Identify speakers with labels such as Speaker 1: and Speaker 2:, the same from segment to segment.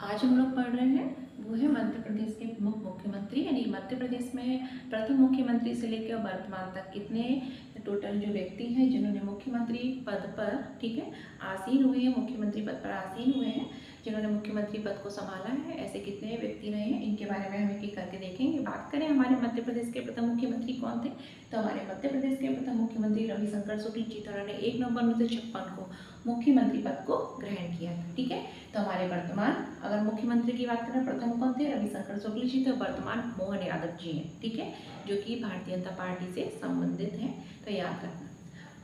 Speaker 1: आज हम लोग पढ़ रहे हैं वो है मध्य प्रदेश के प्रमुख मुख्यमंत्री। यानी मध्य प्रदेश में प्रथम मुख्यमंत्री से लेकर वर्तमान तक कितने टोटल जो व्यक्ति हैं जिन्होंने मुख्यमंत्री पद पर आसीन हुए हैं, मुख्यमंत्री पद पर आसीन हुए हैं, जिन्होंने मुख्यमंत्री पद को संभाला है, ऐसे कितने व्यक्ति रहे हैं, इनके बारे में हम एक एक करके देखेंगे। बात करें हमारे मध्य प्रदेश के प्रथम मुख्यमंत्री कौन थे, तो हमारे मध्य प्रदेश के प्रथम मुख्यमंत्री रविशंकर शुक्ल जी थे। उन्होंने 1 नवंबर 1956 को मुख्यमंत्री पद को ग्रहण किया था। ठीक है, तो हमारे वर्तमान अगर मुख्यमंत्री की बात करें प्रथम कौन थे, रविशंकर शुक्ल जी थे। वर्तमान मोहन यादव जी हैं। ठीक है, जो कि भारतीय जनता पार्टी से संबंधित हैं, तो याद रखना।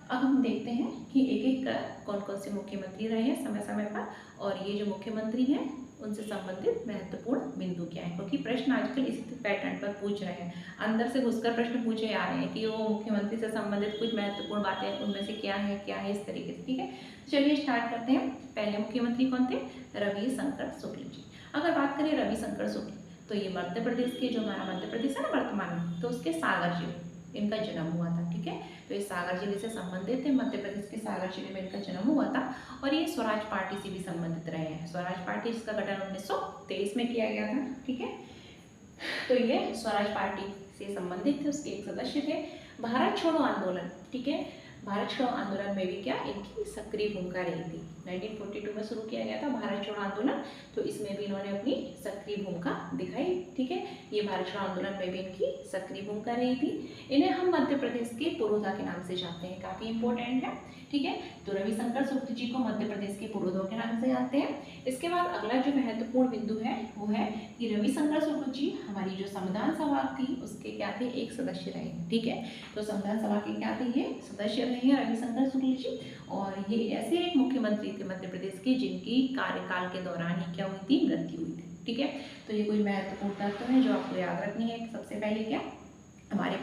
Speaker 1: अब हम देखते हैं कि एक एक कर कौन कौन से मुख्यमंत्री रहे हैं समय समय पर, और ये जो मुख्यमंत्री हैं उनसे संबंधित महत्वपूर्ण बिंदु क्या है, क्योंकि प्रश्न आजकल इसी पैटर्न पर पूछ रहे हैं। अंदर से घुसकर प्रश्न पूछे जा रहे हैं कि वो मुख्यमंत्री से संबंधित कुछ महत्वपूर्ण बातें उनमें से क्या है इस तरीके से। ठीक है, चलिए स्टार्ट करते हैं। पहले मुख्यमंत्री कौन थे, रविशंकर शुक्ल जी। अगर बात करें रविशंकर शुक्ल, तो ये मध्य प्रदेश के जो हमारा मध्य प्रदेश है ना वर्तमान में, तो उसके सागर जिले इनका जन्म हुआ था। ठीक है, तो ये सागर जिले से संबंधित है, मध्य प्रदेश के सागर जिले में इनका जन्म हुआ था। और ये स्वराज पार्टी से भी संबंधित रहे हैं। स्वराज पार्टी जिसका गठन 1923 में किया गया था। ठीक है, तो ये स्वराज पार्टी से संबंधित थे, उसके एक सदस्य थे। भारत छोड़ो आंदोलन, ठीक है, भारत छोड़ो आंदोलन में भी क्या इनकी सक्रिय भूमिका रही थी। 1942 में शुरू किया गया था भारत छोड़ो आंदोलन, तो इसमें भी इन्होंने अपनी सक्रिय भूमिका दिखाई। ठीक है, ये भारत छोड़ो आंदोलन में भी इनकी सक्रिय भूमिका रही थी। इन्हें हम मध्य प्रदेश के पुरोधा के नाम से जानते हैं, काफी इंपॉर्टेंट है। ठीक है, तो रविशंकर शुक्ल जी को मध्य प्रदेश के पुरोधा के नाम से जानते हैं। इसके बाद अगला जो महत्वपूर्ण बिंदु है वो है कि रविशंकर शुक्ल जी हमारी जो संविधान सभा थी उसके क्या थे, एक सदस्य रहे। ठीक है, तो संविधान सभा के क्या थे, ये सदस्य रहे हैं रविशंकर शुक्ल जी। और ये ऐसे एक मुख्यमंत्री थे मध्य प्रदेश के जिनकी कार्यकाल के दौरान ही क्या हुई थी, मृत्यु हुई थी। ठीक है, तो ये कुछ महत्वपूर्ण तथ्य हैं जो आपको याद रखनी है। सबसे पहले क्या हमारे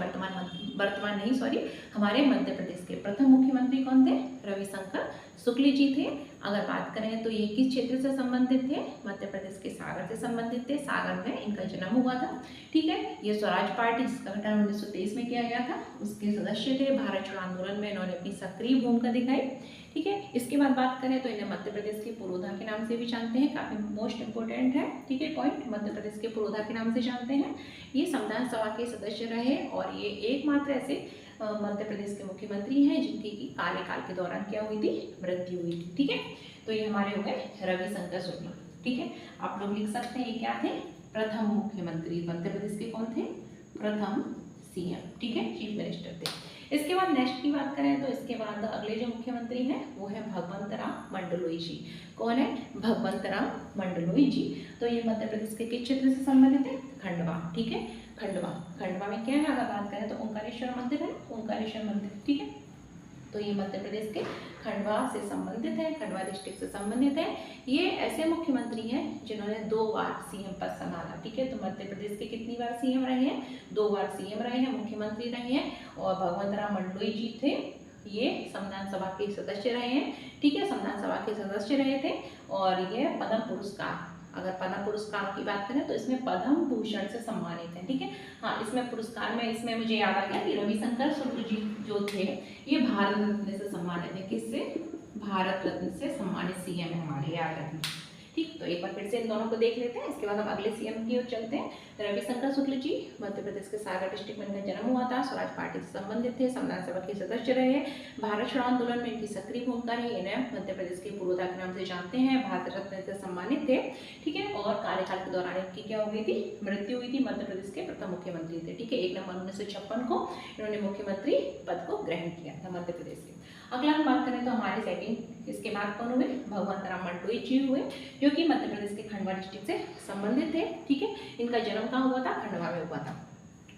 Speaker 1: हमारे मध्य प्रदेश के प्रथम मुख्यमंत्री कौन थे, रविशंकर शुक्ल जी थे। अगर बात करें तो ये किस क्षेत्र से संबंधित थे, मध्य प्रदेश के सागर से संबंधित थे। सागर में इनका जन्म हुआ था। ठीक है, ये स्वराज पार्टी जिसका गठन 1923 में किया गया था उसके सदस्य थे। भारत छोड़ो आंदोलन में इन्होंने अपनी सक्रिय भूमिका दिखाई। ठीक है, इसके बाद बात करें तो इन्हें मध्य प्रदेश के पुरोधा के नाम से भी जानते हैं, काफी मोस्ट इंपोर्टेंट है। ठीक है, पॉइंट मध्य प्रदेश के पुरोधा के नाम से जानते हैं। ये संविधान सभा के सदस्य रहे और ये एकमात्र ऐसे मध्य प्रदेश के मुख्यमंत्री हैं जिनकी कार्यकाल के दौरान क्या हुई थी, मृत्यु हुई थी। ठीक है, तो ये हमारे हो गए रविशंकर शुक्ल। ठीक है, आप लोग लिख सकते हैं ये क्या थे, प्रथम मुख्यमंत्री मध्य प्रदेश के कौन थे, प्रथम सीएम। ठीक है, चीफ मिनिस्टर थे। इसके बाद नेक्स्ट की बात करें तो इसके बाद अगले जो मुख्यमंत्री हैं वो है भगवंत राम मंडलोई जी। कौन है, भगवंत राम मंडलोई जी। तो ये मध्य प्रदेश के किस क्षेत्र से संबंधित है, खंडवा। ठीक है, खंडवा में क्या है, अगर बात करें तो ओंकारेश्वर मंदिर है, ओंकारेश्वर मंदिर। ठीक है, तो ये मध्य प्रदेश के खंडवा से संबंधित है, खंडवा डिस्ट्रिक्ट से संबंधित है। ये ऐसे मुख्यमंत्री हैं जिन्होंने 2 बार सीएम पद संभाला। ठीक है, तो मध्य प्रदेश के कितनी बार सीएम रहे हैं, 2 बार सीएम रहे हैं, मुख्यमंत्री रहे हैं। और भगवंत राम मंडलोई जी थे, ये संविधान सभा के सदस्य रहे हैं। ठीक है, संविधान सभा के सदस्य रहे थे। और ये पद्म पुरस्कार, अगर पद्म पुरस्कार की बात करें तो इसमें पद्म भूषण से सम्मानित है। ठीक है, हाँ, इसमें पुरस्कार में इसमें मुझे याद आ गया कि रविशंकर शुक्ल जी जो थे ये भारत रत्न से सम्मानित है। किससे, भारत रत्न से सम्मानित सीएम है हमारे, याद रखना। ठीक, तो एक बार फिर से इन दोनों को देख लेते हैं, इसके बाद हम अगले सीएम की ओर चलते हैं। रविशंकर शुक्ल जी मध्य प्रदेश के सागर डिस्ट्रिक्ट में इनका जन्म हुआ था। स्वराज पार्टी से संबंधित थे, संविधान सभा के सदस्य रहे। भारत छोड़ो आंदोलन में इनकी सक्रिय भूमिका रही। इन्हें मध्य प्रदेश के पुरोधा के नाम से जानते हैं, भारत रत्न से सम्मानित थे। ठीक है, और कार्यकाल के दौरान इनकी क्या हो गई थी, मृत्यु हुई थी। मध्य प्रदेश के प्रथम मुख्यमंत्री थे। ठीक है, 1 नवंबर 1956 को इन्होंने मुख्यमंत्री पद को ग्रहण किया था मध्य प्रदेश के। अगला हम बात करें तो हमारे सेकंड इसके बाद कौन हुए, भगवंत राम मंडलोई जी हुए, जो कि मध्य प्रदेश के खंडवा डिस्ट्रिक्ट से संबंधित थे। ठीक है, इनका जन्म कहाँ हुआ था, खंडवा में हुआ था।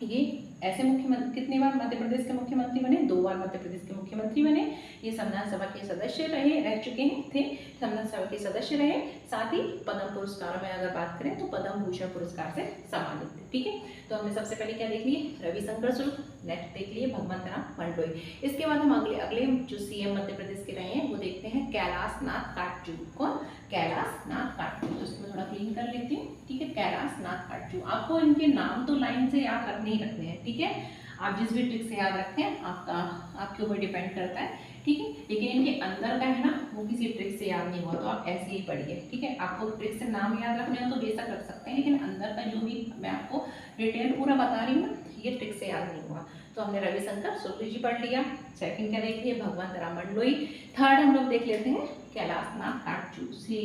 Speaker 1: ये ऐसे मुख्यमंत्री कितने बार मध्य प्रदेश के मुख्यमंत्री बने, 2 बार मध्य प्रदेश के मुख्यमंत्री बने। ये संविधान सभा के सदस्य रह चुके हैं, थे संविधान सभा के सदस्य रहे। साथ ही पद्म पुरस्कारों में अगर बात करें तो पद्म भूषण पुरस्कार से सम्मानित थे। ठीक है, तो हमने सबसे पहले क्या देख लिए, रविशंकर शुक्ल, नेक्स्ट देख लिए भगवंत राम मंडलोई। इसके बाद हम अगले जो सीएम मध्य प्रदेश के रहे हैं वो देखते हैं कैलाश नाथ काटजू। कौन, कैलाश नाथ काटजू। तो इसको थोड़ा क्लीन कर लेती हूँ। ठीक है, कैलाश नाथ काटजू। आपको इनके नाम तो लाइन से याद रखने ही रखने हैं। ठीक है, आप जिस भी ट्रिक से याद रखें आपके ऊपर डिपेंड करता है। ठीक है। लेकिन इनके अंदर का है ना वो किसी ट्रिक से याद नहीं हुआ, तो आप ऐसे ही पढ़िए, ठीक है। आपको ट्रिक से नाम याद रखने हो तो बेशक रख सकते हैं, लेकिन अंदर का जो भी मैं आपको डिटेल पूरा बता रही हूँ ये ट्रिक से याद नहीं हुआ। तो हमने रविशंकर शुक्ल जी पढ़ लिया। सेकंड क्या देख लिए, भगवंत राम मंडलोई। थर्ड हम लोग देख लेते हैं कैलाशनाथ काटजू, श्री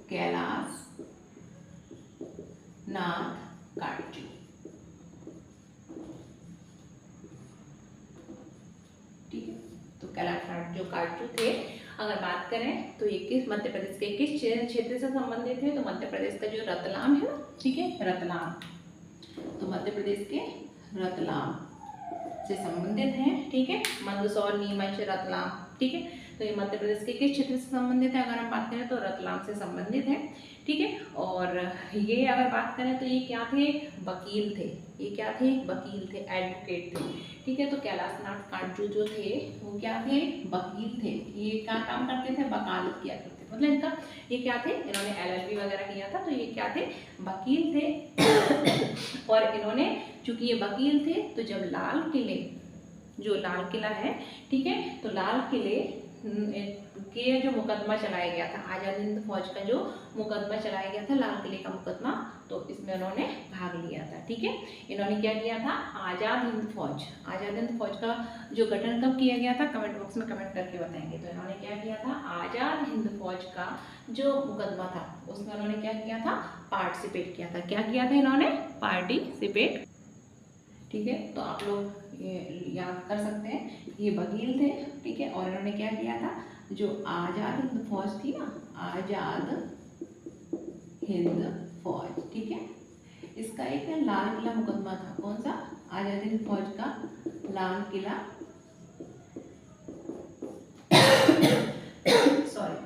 Speaker 1: कैलाश नाथ काटजू। ठीक है, तो कैलाशनाथ जो काटजू थे, अगर बात करें तो ये किस मध्य प्रदेश के किस क्षेत्र से संबंधित है, तो मध्य प्रदेश का जो रतलाम है ना, ठीक है, रतलाम, तो मध्य प्रदेश के रतलाम से संबंधित हैं, ठीक है। मंदसौर, नीमच, रतलाम, ठीक है। तो ये मध्य प्रदेश के किस क्षेत्र से संबंधित है, अगर हम बात करें तो रतलाम से संबंधित है, ठीक है। और ये अगर बात करें तो ये क्या थे, वकील थे, ये क्या थे, वकील थे, एडवोकेट थे, ठीक है। तो कैलाशनाथ काटजू जो थे वो क्या थे, वकील थे। ये क्या काम करते थे, वकालत किया करते थे, मतलब इनका ये क्या थे, इन्होंने LLB वगैरह किया था, तो ये क्या थे, वकील थे। और इन्होंने चूंकि ये वकील थे तो जब लाल किले, जो लाल किला है, ठीक है, तो लाल किले के जो मुकदमा चलाया गया था, आजाद हिंद फौज का जो मुकदमा चलाया गया था, लाल किले का मुकदमा, तो इसमें उन्होंने भाग लिया था, ठीक है। इन्होंने क्या किया था, आजाद हिंद फौज, आजाद हिंद फौज का जो गठन कब किया गया था, कमेंट बॉक्स में कमेंट करके बताएंगे। तो इन्होंने क्या किया था, आजाद हिंद फौज का जो मुकदमा था उसमें उन्होंने क्या किया था, पार्टिसिपेट किया था। क्या किया था इन्होंने, पार्टिसिपेट, ठीक है। तो आप लोग ये याद कर सकते हैं, ये वकील थे, ठीक है। और इन्होंने क्या किया था, जो आजाद हिंद फौज थी ना, आजाद हिंद फौज, ठीक है, इसका एक लाल किला मुकदमा था। कौन सा, आजाद हिंद फौज का लाल किला सॉरी,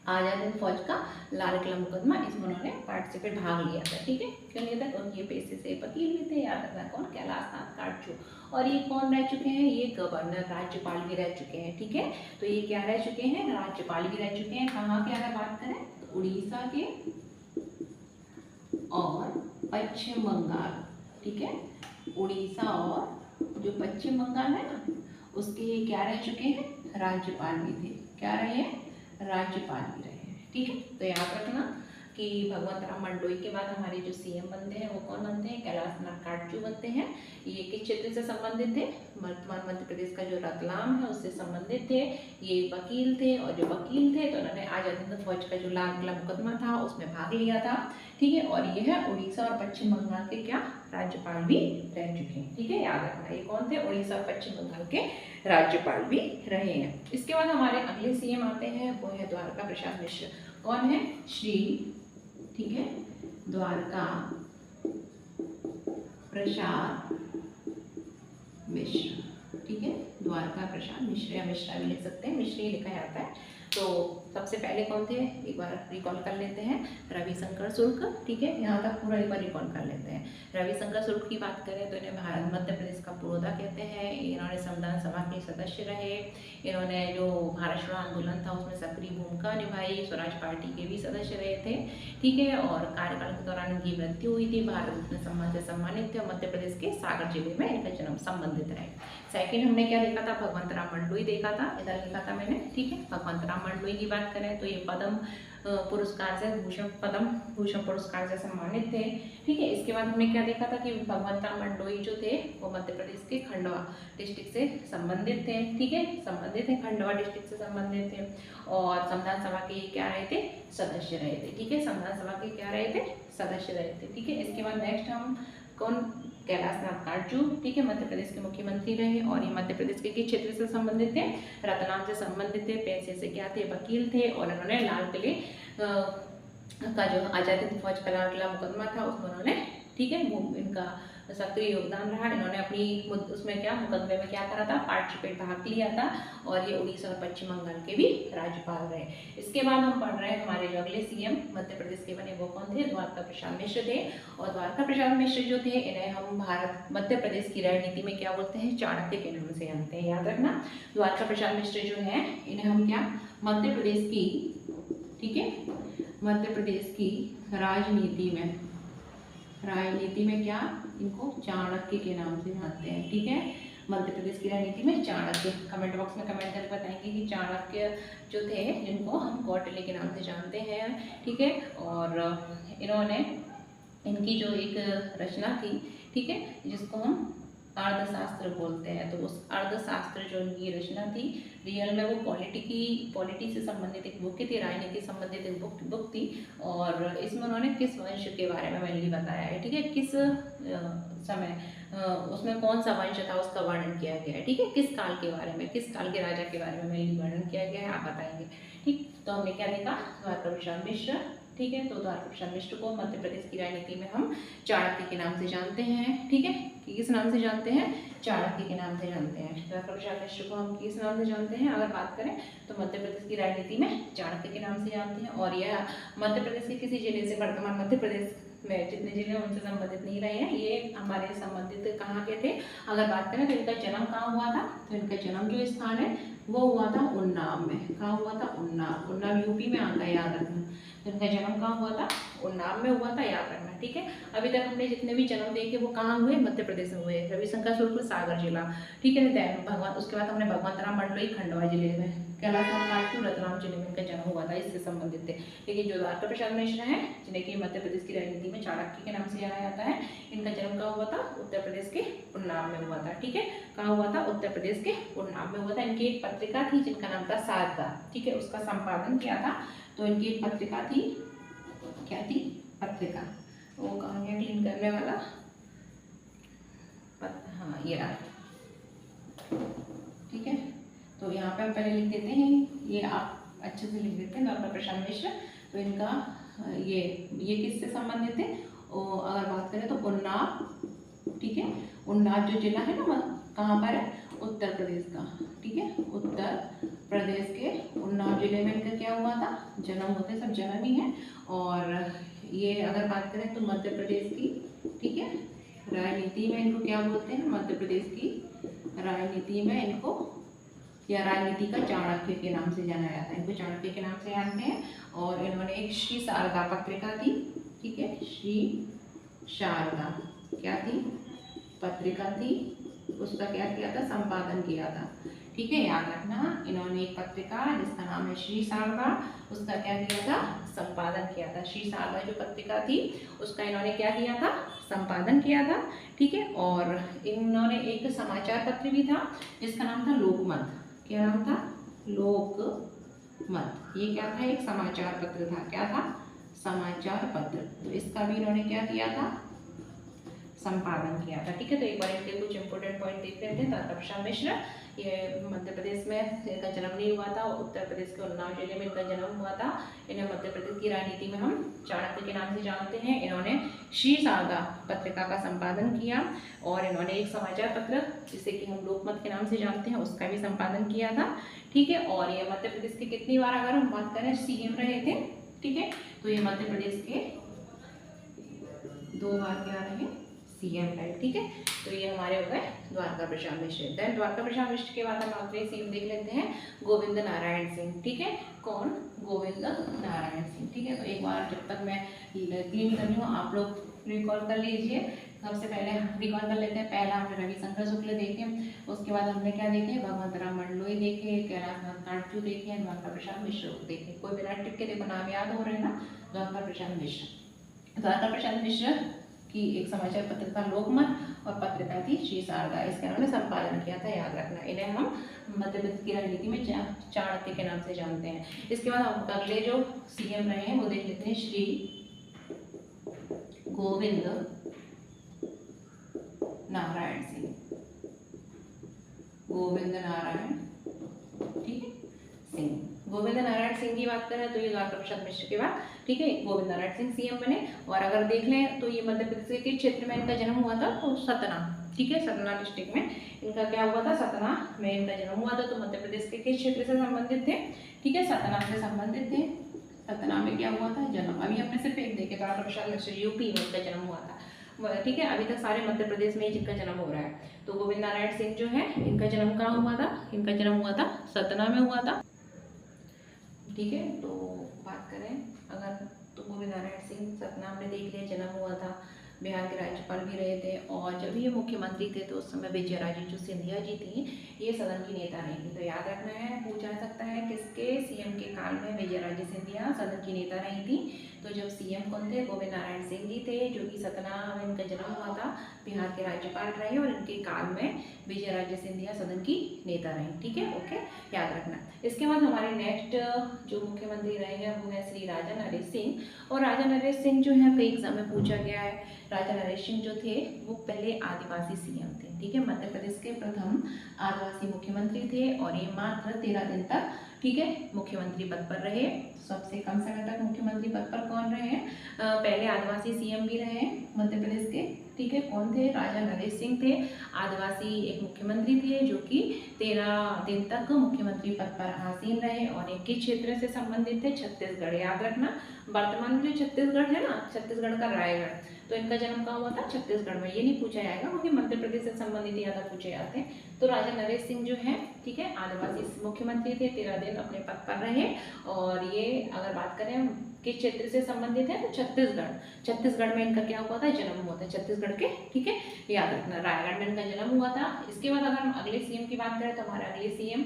Speaker 1: आजाद हिंद फौज का लाल किला मुकदमा, इसमें उन्होंने पार्टिसिपेट, भाग लिया था, ठीक है। क्यों लिया था, उनके पेशे से वकील भी थे, याद रखना कौन, कैलाशनाथ काटजू। और ये कौन रह चुके हैं, ये गवर्नर, राज्यपाल भी रह चुके हैं, ठीक है। तो ये क्या रह चुके हैं, राज्यपाल भी रह चुके हैं। कहाँ के अगर बात करें तो उड़ीसा के और पश्चिम बंगाल, ठीक है, उड़ीसा और जो पश्चिम बंगाल है ना उसके ये क्या रह चुके हैं, राज्यपाल भी थे। क्या रहे हैं, राज्यपाल भी रहे हैं, ठीक है। तो याद रखना कि भगवंत राम मंडलोई के बाद हमारे जो CM बनते हैं वो कौन बनते हैं, कैलाशनाथ काटजू बनते हैं। ये किस क्षेत्र से संबंधित थे, वर्तमान मध्य प्रदेश का जो रतलाम है उससे संबंधित थे। ये वकील थे, और जो वकील थे तो उन्होंने आजाद हिंद फौज का जो लाल किला मुकदमा था उसमें भाग लिया था, ठीक है। और ये है उड़ीसा और पश्चिम बंगाल के क्या, राज्यपाल भी रह चुके हैं, ठीक है। याद रखना ये कौन थे, उड़ीसा और पश्चिम बंगाल के राज्यपाल भी रहे हैं। इसके बाद हमारे अगले CM आते हैं, वो है द्वारका प्रसाद मिश्र। कौन है, श्री, ठीक है, द्वारका प्रसाद मिश्र, ठीक है, द्वारका प्रसाद मिश्र या मिश्रा भी लिख सकते हैं, मिश्र ही लिखा जाता है। तो सबसे पहले कौन थे, एक बार रिकॉल कर लेते हैं, रविशंकर शुक्ल, ठीक है। यहाँ तक पूरा एक बार रिकॉल कर लेते हैं। रविशंकर शुक्ल की बात करें तो इन्हें भारत मध्य प्रदेश का पुरोधा कहते हैं। इन्होंने संविधान सभा के सदस्य रहे। इन्होंने जो भारत छोड़ो आंदोलन था उसमें सक्रिय भूमिका निभाई। स्वराज पार्टी के भी सदस्य रहे थे, ठीक है। और कार्यकाल के दौरान इनकी मृत्यु हुई थी। भारत रत्न सम्मान से सम्मानित थे और मध्य प्रदेश के सागर जिले में इनका जन्म संबंधित रहे। सेकंड हमने क्या देखा था, भगवंत राम मंडलोई देखा था, इधर लिखा था मैंने, ठीक है। भगवंत राम मंडलोई की बात करें तो ये पद्म पुरस्कार से, पद्म भूषण पुरस्कार से सम्मानित थे, ठीक है। इसके बाद हमने क्या देखा था कि भगवंत राम मंडलोई जो थे वो मध्य प्रदेश के खंडवा डिस्ट्रिक्ट से संबंधित थे, ठीक है, संबंधित है, खंडवा डिस्ट्रिक्ट से संबंधित थे। और संविधान सभा के क्या रहे थे, सदस्य रहे थे, ठीक है। संविधान सभा के क्या रहे थे, सदस्य रहे थे, ठीक है। इसके बाद नेक्स्ट हम कौन, कैलाशनाथ काटजू, ठीक है, मध्य प्रदेश के मुख्यमंत्री रहे। और ये मध्य प्रदेश के किस क्षेत्र से संबंधित थे, रतलाम से संबंधित थे। पेशे से क्या थे, वकील थे। और इन्होंने लाल किले का जो आजाद हिंद फौज का लाल किला मुकदमा था उसमें उन्होंने, ठीक है, वो इनका सक्रिय योगदान रहा। इन्होंने अपनी उसमें क्या, मुकदमे में क्या करा था, पार्टिसिपेट, भाग लिया था। और ये उड़ीसा और पश्चिम बंगाल के भी राज्यपाल रहे। इसके बाद हम पढ़ रहे हैं हमारे जो अगले CM मध्य प्रदेश के बने वो कौन थे, द्वारका प्रसाद मिश्र थे। और द्वारका प्रसाद मिश्र जो थे इन्हें हम भारत मध्य प्रदेश की राजनीति में क्या बोलते हैं, चाणक्य के नाम से जानते हैं। याद रखना, द्वारका प्रसाद मिश्र जो है इन्हें हम क्या, मध्य प्रदेश की, ठीक है, मध्य प्रदेश की राजनीति में क्या, इनको चाणक्य के नाम से जानते हैं, ठीक है। मध्य प्रदेश की राजनीति में चाणक्य। कमेंट बॉक्स में कमेंट करके बताएंगे कि चाणक्य जो थे जिनको हम कौटिल्य के नाम से जानते हैं, ठीक है। और इन्होंने इनकी जो एक रचना थी, ठीक है, जिसको हम अर्थशास्त्र बोलते हैं, तो उस अर्थशास्त्र जो इनकी रचना थी रियल में वो पॉलिटी से संबंधित एक बुक थी, राजनीति से संबंधित एक बुक थी। और इसमें उन्होंने किस वंश के बारे में मेनली बताया है, ठीक है, किस समय उसमें कौन सा वंश था उसका वर्णन किया गया है, ठीक है, किस काल के बारे में, किस काल के राजा के बारे में मेनली वर्णन किया गया है, आप बताएंगे। ठीक, तो हमने क्या देखा, द्वारका प्रसाद मिश्र, ठीक है। तो द्वारका प्रसाद मिश्र को मध्य प्रदेश की राजनीति में हम चाणक्य के नाम से जानते हैं, ठीक है। किस नाम से जानते हैं, चाणक्य के नाम से जानते हैं। द्वारका प्रसाद मिश्र को हम किस नाम से जानते हैं, अगर बात करें तो मध्य प्रदेश की राजनीति में चाणक्य के नाम से जानते हैं। और यह मध्य प्रदेश के किसी जिले से, वर्तमान मध्य प्रदेश में जितने जिले उनसे संबंधित नहीं रहे हैं, ये हमारे संबंधित कहाँ के थे। अगर बात करें तो इनका जन्म कहाँ हुआ था, तो इनका जन्म जो स्थान है वो हुआ था उन्नाव में। कहाँ हुआ था, उन्नाव। उन्नाव यूपी में आता है, याद रखना। तो इनका जन्म कहाँ हुआ था, उन्नाव में हुआ था, याद रखना, ठीक है। अभी तक हमने जितने भी जन्म देखे वो कहाँ हुए, मध्य प्रदेश में हुए। रविशंकर शुक्ल सागर जिला, ठीक है। दैन भगवान, उसके बाद हमने भगवंतराम मंडलोई खंडवा जिले में, कैलाश काटू रतलाम जिले में इनका जन्म हुआ था, इससे संबंधित थे। लेकिन जो द्वारका प्रसाद मिश्र हैं, जिन्हें कि मध्य प्रदेश की राजनीति में चाणक्य के नाम से जाना जाता है, इनका जन्म कहाँ हुआ था, उत्तर प्रदेश के उन्नाव में हुआ था, ठीक है। कहाँ हुआ था, उत्तर प्रदेश के उन्नाव में हुआ था। इनकी एक पत्रिका थी जिनका नाम था शारदा, ठीक है, उसका संपादन किया था। तो इनकी एक पत्रिका थी, क्या थी, पत्रिका, वो कहानियाँ क्लीन करने वाला, हाँ ये रहा, ठीक है। तो यहाँ पे हम पहले लिख देते हैं, ये आप अच्छे से लिख देते हैं, द्वारका प्रसाद मिश्र। तो इनका ये किससे संबंधित है, अगर बात करें तो उन्नाव, ठीक है। उन्नाव जो जिला है ना, कहाँ पर है, उत्तर प्रदेश का, ठीक है, उत्तर प्रदेश के उन्नाव जिले में इनका क्या हुआ था, जन्म होते, सब जन्म ही है। और ये अगर बात करें तो मध्य प्रदेश की, ठीक है, राजनीति में इनको क्या बोलते हैं, मध्य प्रदेश की राजनीति में इनको, या राजनीति का चाणक्य के नाम से जाना जाता है, इनको चाणक्य के नाम से जानते हैं। और इन्होंने एक श्री शारदा पत्रिका थी, ठीक है, श्री शारदा क्या थी, पत्रिका थी, उसका क्या किया था, संपादन किया था, ठीक है, याद रखना। इन्होंने एक पत्रिका जिसका नाम है श्री शारदा, उसका क्या किया था, संपादन किया था। श्री शारदा जो पत्रिका थी उसका इन्होंने क्या किया था, संपादन किया था, ठीक है। और इन्होंने एक समाचार पत्र भी था जिसका नाम था लोकमत। क्या नाम था, लोकमत। ये क्या था, एक समाचार पत्र था, क्या था, समाचार पत्र। तो इसका भी इन्होंने क्या किया था, संपादन किया था, ठीक है। तो एक बार इनके कुछ इंपोर्टेंट पॉइंट देख लेते हैं। द्वारका प्रसाद मिश्र, ये मध्य प्रदेश में इनका जन्म नहीं हुआ था, उत्तर प्रदेश के उन्नाव जिले में इनका जन्म हुआ था। इन्हें मध्य प्रदेश की राजनीति में हम चाणक्य के नाम से जानते हैं। इन्होंने श्री शारदा पत्रिका का संपादन किया, और इन्होंने एक समाचार पत्र जिसे कि हम लोकमत के नाम से जानते हैं उसका भी संपादन किया था, ठीक है। और ये मध्य प्रदेश के कितनी बार अगर हम बात करें सीएम रहे थे, ठीक है। तो ये मध्य प्रदेश के 2 बार क्या रहे, सीएम टाइप, ठीक है। तो ये हमारे हो गए द्वारका प्रसाद मिश्र। देन द्वारका प्रसाद मिश्र के बाद हम आखिरी सीएम देख लेते हैं गोविंद नारायण सिंह, ठीक है। कौन, गोविंद नारायण सिंह, ठीक है। तो एक बार जब तक मैं क्लीन कर रही हूँ आप लोग रिकॉल कर लीजिए। सबसे पहले रिकॉल कर लेते हैं। पहला हमने रविशंकर शुक्ल देखे, उसके बाद हमने क्या देखे, भगवंतराम मंडलोई देखे, कैलाश काटजू देखे, द्वारका प्रसाद मिश्र देखे। कोई बिना टिक के देखो नाम याद हो रहे हैं ना, द्वारका प्रसाद मिश्र। द्वारका प्रसाद मिश्र की एक समाचार पत्र था लोकमत, और पत्रिका थी श्री शारदा, इसका इन्होंने संपादन किया था, याद रखना। इन्हें हम मध्य प्रदेश की राजनीति में चाणक्य के नाम से जानते हैं। इसके बाद हम अगले जो सीएम रहे हैं वो देख लेते हैं, श्री गोविंद नारायण सिंह, गोविंद नारायण, ठीक है, सिंह। गोविंद नारायण सिंह की बात करें तो ये द्वारका प्रसाद मिश्र के बाद, ठीक है, गोविंद नारायण सिंह सीएम बने। और अगर देख लें तो ये मध्य प्रदेश के क्षेत्र में इनका जन्म हुआ था, तो सतना, ठीक है, सतना डिस्ट्रिक्ट में इनका क्या हुआ था, सतना में इनका जन्म हुआ था। तो मध्य प्रदेश के किस क्षेत्र से संबंधित थे, ठीक है, सतना से संबंधित थे। सतना में क्या हुआ था, जन्म। अभी हमने सिर्फ एक देखे, द्वारका प्रसाद मिश्र यूपी में इनका जन्म हुआ था, ठीक है। अभी तक सारे मध्य प्रदेश में ही जिनका जन्म हो रहा है। तो गोविंद नारायण सिंह जो है इनका जन्म कहाँ हुआ था, इनका जन्म हुआ था सतना में हुआ था, ठीक है। तो बात करें अगर, तो गोविंद नारायण सिंह सतना में देख लिया जन्म हुआ था, बिहार के राज्यपाल भी रहे थे। और जब ये मुख्यमंत्री थे तो उस समय विजयाराजे जो सिंधिया जी थी ये सदन की नेता नहीं थी। तो याद रखना है, पूछा जा सकता है किसके सीएम के काल में विजयाराजे सिंधिया सदन की नेता नहीं थी। तो जब सीएम कौन थे, गोविंद नारायण सिंह जी थे, जो कि सतना में इनका जन्म हुआ था, बिहार के राज्यपाल रहे और इनके काल में विजयाराजे सिंधिया सदन की नेता रही। ठीक है, ओके, याद रखना। इसके बाद हमारे नेक्स्ट जो मुख्यमंत्री रहे हैं वो है श्री राजा नरेश सिंह। और राजा नरेश सिंह जो है कई एग्जाम में पूछा गया है। राजा नरेश सिंह जो थे वो पहले आदिवासी सीएम थे। ठीक है, मध्य प्रदेश के प्रथम आदिवासी मुख्यमंत्री थे और ये मात्र 13 दिन तक, ठीक है, मुख्यमंत्री पद पर रहे। सबसे कम समय तक मुख्यमंत्री पद पर कौन रहे हैं, पहले आदिवासी सीएम भी रहे मध्य प्रदेश के। ठीक है, कौन थे, राजा नरेश सिंह थे। आदिवासी एक मुख्यमंत्री थे जो कि 13 दिन तक मुख्यमंत्री पद पर आसीन रहे और एक ही क्षेत्र से संबंधित थे, छत्तीसगढ़। याद रखना, वर्तमान में जो छत्तीसगढ़ है ना, छत्तीसगढ़ का रायगढ़, तो इनका जन्म कहाँ हुआ था, छत्तीसगढ़ में। ये नहीं पूछा जाएगा क्योंकि मध्य प्रदेश से संबंधित ज़्यादा पूछे जाते हैं। तो राजा नरेश सिंह जो है, ठीक है, आदिवासी मुख्यमंत्री थे, 13 दिन अपने पद पर रहे। और ये अगर बात करें किस क्षेत्र से संबंधित है तो छत्तीसगढ़ में इनका क्या हुआ था, जन्म हुआ था छत्तीसगढ़ के। ठीक है, याद रखना, रायगढ़ में इनका जन्म हुआ था। इसके बाद अगर हम अगले सीएम की बात करें तो हमारे अगले सीएम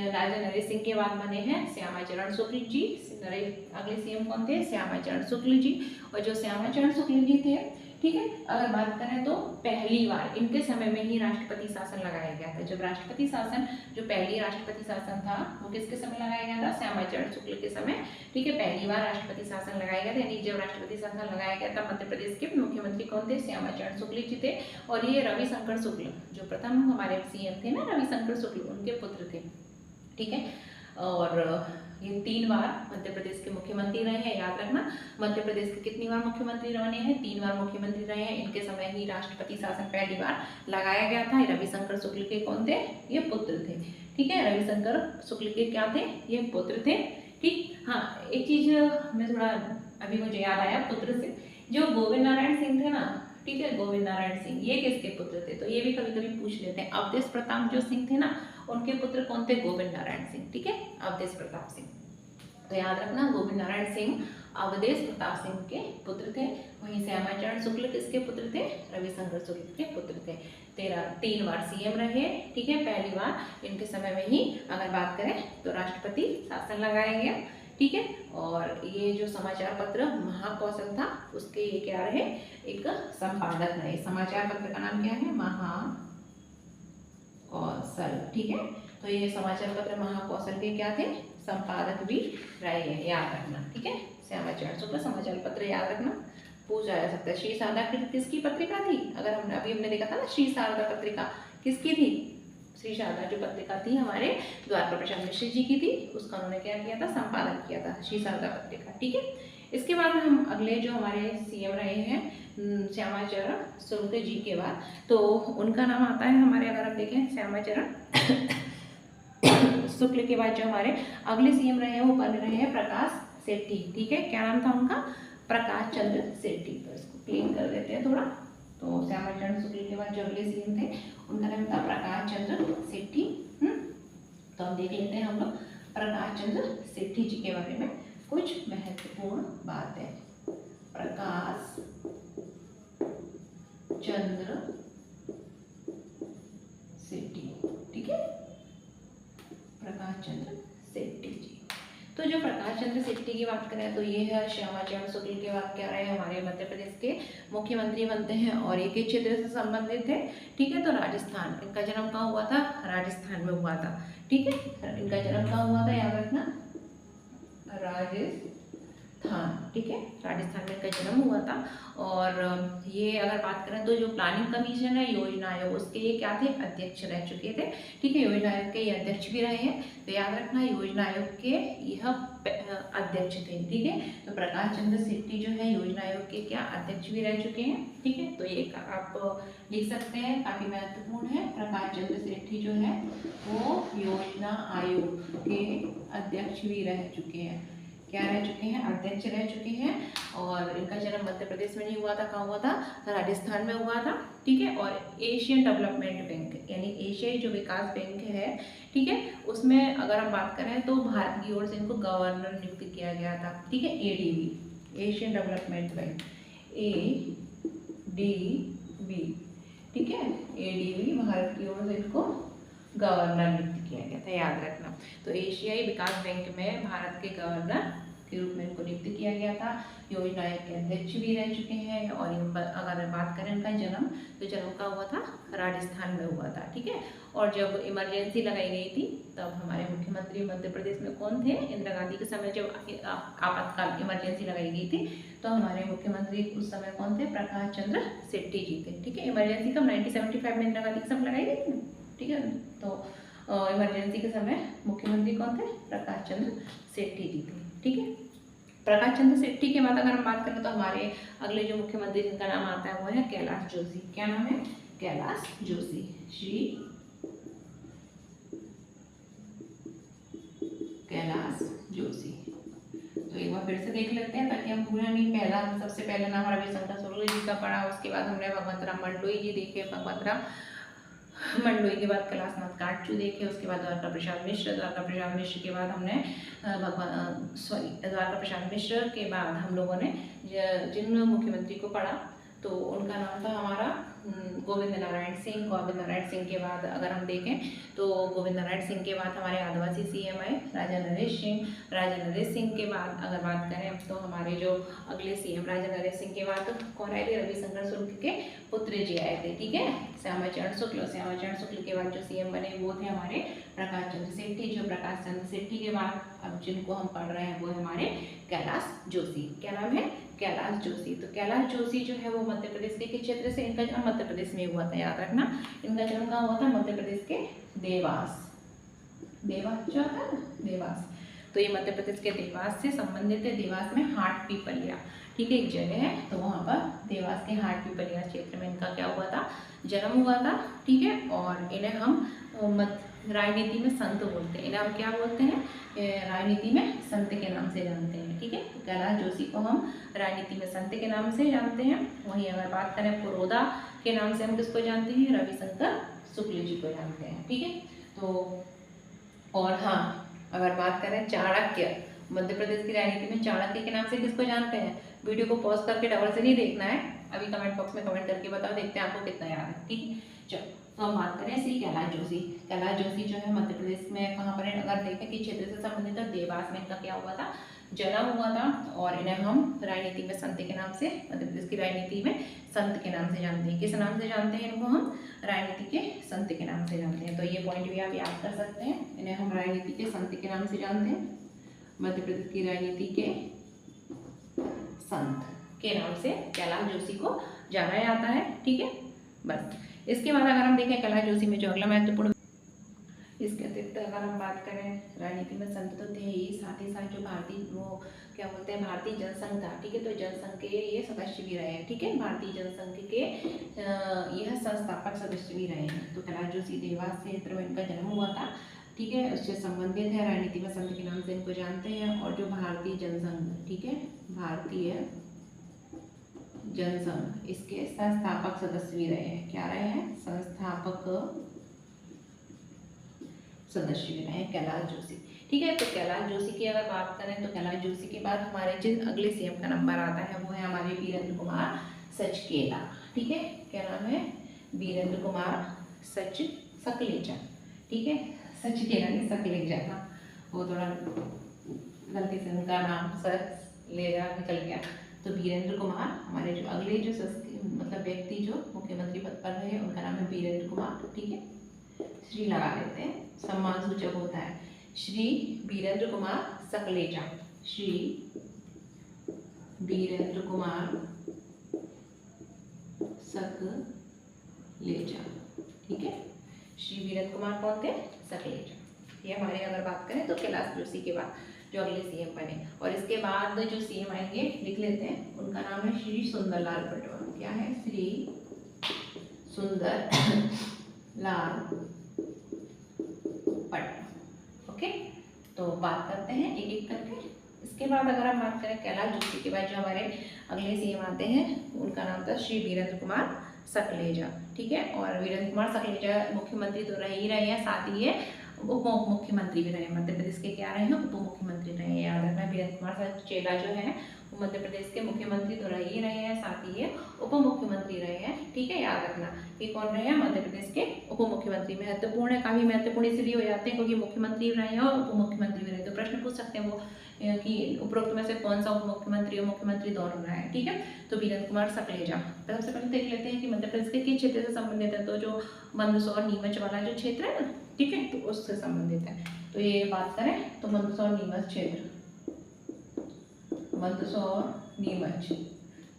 Speaker 1: राजा नरेश सिंह के बाद बने हैं श्यामाचरण शुक्ल जी। अगले सीएम कौन थे, श्यामाचरण शुक्ल जी। और जो श्यामाचरण शुक्ल जी थे, ठीक है, अगर बात करें तो पहली बार इनके समय में ही राष्ट्रपति शासन लगाया गया था। जब राष्ट्रपति शासन, जो पहली राष्ट्रपति शासन था वो किसके समय लगाया गया था, श्यामाचरण शुक्ल के समय। ठीक है, पहली बार राष्ट्रपति शासन लगाया गया था। यानी जब राष्ट्रपति शासन लगाया गया था मध्य प्रदेश के मुख्यमंत्री कौन थे, श्यामाचरण शुक्ल जी थे। और ये रविशंकर शुक्ल जो प्रथम हमारे सीएम थे ना, रविशंकर शुक्ल, उनके पुत्र थे। ठीक है, और ये 3 बार मध्य प्रदेश के मुख्यमंत्री रहे हैं। याद रखना, मध्य प्रदेश के कितनी बार मुख्यमंत्री रहे हैं, 3 बार मुख्यमंत्री रहे हैं। इनके समय ही राष्ट्रपति शासन पहली बार लगाया गया था। रविशंकर शुक्ल के कौन थे, ये पुत्र थे। ठीक है, रविशंकर शुक्ल के क्या थे, ये पुत्र थे। ठीक, हाँ, एक चीज मैं थोड़ा अभी मुझे याद आया पुत्र से, जो गोविंद नारायण सिंह थे ना, ठीक है, गोविंद नारायण सिंह ये किसके पुत्र थे, तो ये भी कभी कभी पूछ लेते हैं। अवधेश प्रताप जो सिंह थे ना, उनके पुत्र कौन थे, गोविंद नारायण सिंह। ठीक है, अवधेश प्रताप सिंह। तो याद रखना, गोविंद नारायण सिंह अवधेश प्रताप सिंह के पुत्र थे। वहीं श्यामाचरण शुक्ल किसके पुत्र थे, रविशंकर शुक्ल के पुत्र थे। 3 बार सीएम रहे। ठीक है, पहली बार इनके समय में ही अगर बात करें तो राष्ट्रपति शासन लगाया गया। ठीक है, और ये जो समाचार पत्र महाकौशल था उसके ये क्या रहे, एक संपादक रहे। समाचार पत्र का नाम क्या है, महाकौशल। ठीक है, तो ये समाचार पत्र महाकौशल के क्या थे, संपादक भी रहे हैं। याद रखना, ठीक है, श्यामाचरण शुक्ल समाचार पत्र याद रखना, पूछा जा सकता है। श्री शारदा किसकी पत्रिका थी, अगर हमने देखा था ना, श्री शारदा पत्रिका किसकी थी, श्री शारदा जो पत्रिका थी हमारे द्वारका प्रसाद मिश्र जी की थी, उसका उन्होंने क्या किया था, संपादन किया था, श्री शारदा पत्रिका। ठीक है, इसके बाद हम अगले जो हमारे सीएम रहे हैं श्यामाचरण शुक्ल जी के बाद, तो उनका नाम आता है हमारे, अगर हम देखें श्यामाचरण शुक्ल के बाद जो हमारे अगले सीएम रहे हैं वो बन रहे हैं प्रकाश सेठी। ठीक है, क्या नाम था उनका, प्रकाश चंद्र सेठी। तो इसको क्लीन कर देते हैं थोड़ा। तो श्यामाचरण शुक्ल के बाद जो अगले सीएम थे उनका नाम था प्रकाश चंद्र सेठी। तो हम देख लेते हैं हम लोग प्रकाश चंद्र सेठी जी के बारे में कुछ महत्वपूर्ण बात है। प्रकाश चंद्र सेठी, ठीक है, प्रकाश चंद्र सेठी जी। तो जो प्रकाश चंद्र सेठी की बात करें तो ये है श्यामाचरण शुक्ल के बाद क्या रहे, हमारे मध्य प्रदेश के मुख्यमंत्री बनते हैं और एक ही क्षेत्र से संबंधित है। ठीक है, तो राजस्थान, इनका जन्म कहाँ हुआ था, राजस्थान में हुआ था। ठीक है, इनका जन्म कहाँ हुआ था, याद रखना, राजस्थान। ठीक है, राजस्थान में इनका जन्म हुआ था। और ये अगर बात करें तो जो प्लानिंग कमीशन है, योजना आयोग, उसके ये क्या थे, अध्यक्ष रह चुके थे। ठीक है, योजना आयोग के ये अध्यक्ष भी रहे हैं। तो याद रखना, योजना आयोग के यह अध्यक्ष थे। ठीक है, तो प्रकाश चंद्र सेठी जो है योजना आयोग के क्या अध्यक्ष भी रह चुके हैं। ठीक है, तो ये आप लिख सकते हैं, काफी महत्वपूर्ण है। प्रकाश चंद्र सेठी जो है वो योजना आयोग के अध्यक्ष भी रह चुके हैं। क्या रह चुके हैं, अध्यक्ष रह चुके हैं। और इनका जन्म मध्य प्रदेश में नहीं हुआ था, कहाँ हुआ था, राजस्थान में हुआ था। ठीक है, और एशियन डेवलपमेंट बैंक यानी एशियाई जो विकास बैंक है, ठीक है, उसमें अगर हम बात करें तो भारत की ओर से इनको गवर्नर नियुक्त किया गया था। ठीक है, ADB, Asian development bank, ADB। ADV, ठीक है, ADV भारत की ओर से इसको गवर्नर नियुक्त किया गया था, याद रखना। तो एशियाई विकास बैंक में भारत के गवर्नर के रूप में इनको नियुक्त किया गया था। योजना के अध्यक्ष भी रह चुके हैं। और अगर बात करें इनका जन्म, तो जन्म का हुआ था राजस्थान में हुआ था, ठीक है। और जब इमरजेंसी लगाई गई थी तब हमारे मुख्यमंत्री मध्य प्रदेश में कौन थे? इंदिरा गांधी के समय जब आपातकाल इमरजेंसी लगाई गई थी तो हमारे मुख्यमंत्री उस समय कौन थे? प्रकाश चंद्र शेट्टी जी थे, ठीक है। इमरजेंसी कब? 1975 में इंदिरा गांधी के समय लगाई गई थी, ठीक है। तो इमरजेंसी के समय मुख्यमंत्री कौन थे? प्रकाश चंद्र शेट्टी जी थे, ठीक है। प्रकाश चंद्र शेट्टी के बाद अगर हम बात करें तो हमारे अगले जो मुख्यमंत्री जिनका नाम आता है वो है कैलाश जोशी। क्या नाम है? कैलाश जोशी। श्री कैलाश जोशी। तो एक बार फिर से देख लेते हैं ताकि हम पूरा नहीं, पहला सबसे पहले नाम रविशंकर शुक्ल जी का पढ़ा, उसके बाद हमने भगवंत राम मंडलोई जी देखे, भगवंत राम मंडलोई के बाद कैलाशनाथ काटजू देखे, उसके बाद द्वारका प्रसाद मिश्र, द्वारका प्रसाद मिश्र के बाद हमने द्वारका प्रसाद मिश्र के बाद हम लोगों ने जिन मुख्यमंत्री को पढ़ा तो उनका नाम था हमारा गोविंद नारायण सिंह। गोविंद नारायण सिंह के बाद अगर हम देखें तो गोविंद नारायण सिंह के बाद हमारे आदिवासी सीएम आए राजा नरेश सिंह। राजा नरेश सिंह के बाद अगर बात करें तो हमारे जो अगले सीएम राजा नरेश सिंह के बाद कौन आए थे? रविशंकर शुक्ल के पुत्र जी आए थे, ठीक है, श्यामाचरण शुक्ल। श्यामाचरण शुक्ल के बाद जो सीएम बने वो थे हमारे प्रकाश चंद्र शेट्टी। जो प्रकाश चंद्र शेट्टी के बाद अब जिनको हम पढ़ रहे हैं वो है हमारे कैलाश जोशी। क्या नाम है? कैलाश जोशी। तो कैलाश जोशी जो है वो मध्य प्रदेश के क्षेत्र से, इनका जन्म मध्य प्रदेश में हुआ था, याद रखना। इनका जन्म कहाँ हुआ था? मध्य प्रदेश के देवास। देवास जो है ना, देवास। तो ये मध्य प्रदेश के देवास से संबंधित है। देवास में हाट पीपलिया, ठीक है, एक जगह है, तो वहाँ पर देवास के हाट पीपलिया क्षेत्र में इनका क्या हुआ था? जन्म हुआ था, ठीक है। और इन्हें हम राजनीति में संत बोलते हैं। इन्हें हम क्या बोलते हैं? राजनीति में संत के नाम से जानते हैं, ठीक है। तो कैलाश जोशी को हम राजनीति में संत के नाम से जानते हैं। वहीं अगर बात करें पुरोधा के नाम से हम किसको जानते हैं? रविशंकर शुक्ल जी को जानते हैं, ठीक है। तो और हाँ, अगर बात करें चाणक्य, मध्य प्रदेश की राजनीति में चाणक्य के नाम से किसको जानते हैं? वीडियो को पॉज करके डबल से नहीं देखना है, अभी कमेंट बॉक्स में कमेंट करके बताओ, देखते हैं आपको कितना याद है, ठीक है। चलो, तो हम बात करें श्री कैलाश जोशी। कैलाश जोशी जो है मध्य प्रदेश में कहाँ पर है? अगर देखें कि क्षेत्र से संबंधित है, देवास में इनका क्या हुआ था? जन्म हुआ था। और इन्हें हम राजनीति में संत के नाम से, मध्य प्रदेश की राजनीति में संत के नाम से जानते हैं। किस नाम से जानते हैं इनको? हम राजनीति के संत के नाम से जानते हैं। तो ये पॉइंट भी आप याद कर सकते हैं, इन्हें हम राजनीति के संत के नाम से जानते हैं। मध्य प्रदेश की राजनीति के संत के नाम से कैलाश जोशी को जाना जाता है, ठीक है। बस इसके बाद अगर हम देखें कैलाश जोशी में जो अगला महत्वपूर्ण, इसके अतिरिक्त अगर हम बात करें राजनीति में संत तो थे ही, साथ ही साथ जो भारतीय वो क्या बोलते हैं भारतीय जनसंघ था, ठीक है। तो जनसंघ के ये सदस्य भी रहे हैं, ठीक है। भारतीय जनसंघ के यह संस्थापक सदस्य भी रहे हैं। तो कैलाश जोशी देवास क्षेत्र में इनका जन्म हुआ था, ठीक है, उससे संबंधित है, राजनीति में संत के नाम से इनको जानते हैं। और जो भारतीय जनसंघ, ठीक है, भारतीय जनसंघ, इसके संस्थापक सदस्य भी रहे हैं। क्या रहे हैं? संस्थापक सदस्य भी रहे हैं कैलाश जोशी, ठीक है। तो कैलाश जोशी की अगर बात करें तो कैलाश जोशी के बाद हमारे जिन अगले सीएम का नंबर आता है वो है हमारे वीरेंद्र कुमार सचकेला, ठीक है। क्या नाम है? वीरेंद्र कुमार सकलेचा, ठीक है। सचकेला नहीं, सकलेचा था, वो थोड़ा गलती से उनका नाम सर ले निकल गया। तो वीरेंद्र कुमार हमारे जो अगले जो मतलब व्यक्ति जो मुख्यमंत्री पद पर रहे उनका नाम है वीरेंद्र कुमार, ठीक है। श्री लगा लेते हैं, सम्मान सूचक होता है। श्री वीरेंद्र कुमार सकलेचा, श्री वीरेंद्र कुमार सकलेचा, ठीक है। श्री वीरेंद्र कुमार कौन थे? सकलेचा। ये हमारे अगर बात करें तो कैलाश जोशी के बाद जो अगले सीएम बने। और इसके बाद जो सीएम आएंगे लिख लेते हैं, उनका नाम है श्री सुंदरलाल पटवा। क्या है? श्री सुंदरलाल पटवा, ओके। तो बात करते हैं एक एक करके। इसके बाद अगर हम बात करें कैलाश जोशी के बाद जो हमारे अगले सीएम आते हैं उनका नाम था श्री वीरेंद्र कुमार सकलेजा, ठीक है। और वीरेंद्र कुमार सकलेजा मुख्यमंत्री तो रह ही रहे हैं, साथ ही ये उप मुख्यमंत्री भी रहे, मध्य प्रदेश के क्या रहे हैं? उप मुख्यमंत्री रहे, याद रखना। वीरेंद्र कुमार सक्सेना जो है वो मध्य प्रदेश के मुख्यमंत्री तो रह ही रहे हैं, साथ ही ये उप मुख्यमंत्री रहे हैं। ठीक है, याद रखना कि कौन रहे हैं, मध्य प्रदेश के उप मुख्यमंत्री। महत्वपूर्ण है, काफी महत्वपूर्ण इसलिए हो जाते हैं क्योंकि मुख्यमंत्री रहे हैं और उप मुख्यमंत्री भी रहे। तो प्रश्न पूछ सकते हैं वो कि उपरोक्त में से कौन सा उप मुख्यमंत्री और मुख्यमंत्री दोनों रहा है। ठीक है, तो वीरेंद्र कुमार सक्सेना। तो सबसे पहले देख लेते हैं कि मध्य प्रदेश के किस क्षेत्र से संबंधित है। तो जो मंदसौर नीमच वाला जो क्षेत्र है ना, ठीक है, तो उससे संबंधित है। तो ये बात करें तो मंदसौर नीमच क्षेत्र, मंदसौर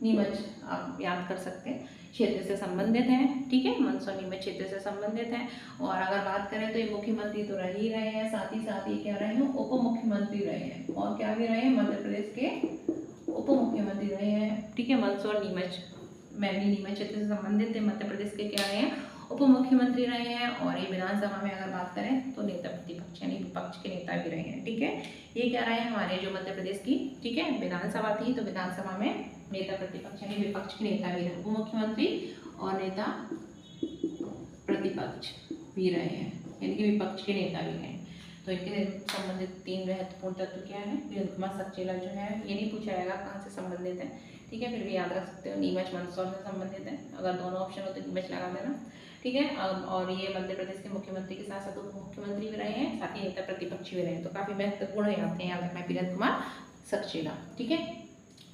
Speaker 1: नीमच आप याद कर सकते हैं, क्षेत्र से संबंधित है। ठीक है, मंदसौर नीमच क्षेत्र से संबंधित है। और अगर बात करें तो ये मुख्यमंत्री तो रह ही रहे हैं, साथ ही क्या रहे हैं, उप मुख्यमंत्री रहे हैं। और क्या भी रहे हैं, मध्य प्रदेश के उप मुख्यमंत्री रहे हैं। ठीक है, मंदसौर नीमच नीमच क्षेत्र से संबंधित है, मध्य प्रदेश के क्या रहे हैं, उप मुख्यमंत्री रहे हैं। और ये विधानसभा में अगर बात करें तो नेता प्रतिपक्ष यानी विपक्ष के नेता भी रहे हैं। ठीक है, ये क्या रहे हैं हमारे जो मध्य प्रदेश की, ठीक है, विधानसभा थी, तो विधानसभा में नेता प्रतिपक्ष यानी विपक्ष के नेता भी रहे, उप मुख्यमंत्री और नेता प्रतिपक्ष भी रहे हैं, यानी कि विपक्ष के नेता भी रहे। तो इनके संबंधित 3 महत्वपूर्ण तत्व क्या है। वीरेंद्र कुमार सक्सेना जो है, ये नहीं पूछा जाएगा कहाँ से संबंधित है। ठीक है, फिर भी याद रख सकते हो नीमच मंदसौर से संबंधित है। अगर दोनों ऑप्शन हो तो नीमच लगा देना। ठीक है, और ये मध्य प्रदेश के मुख्यमंत्री के साथ साथ उप मुख्यमंत्री भी रहे हैं, साथ ही नेता प्रतिपक्ष भी रहे हैं। तो काफी महत्वपूर्ण है, आपके याद रखना वीरेंद्र कुमार सक्सेना। ठीक है,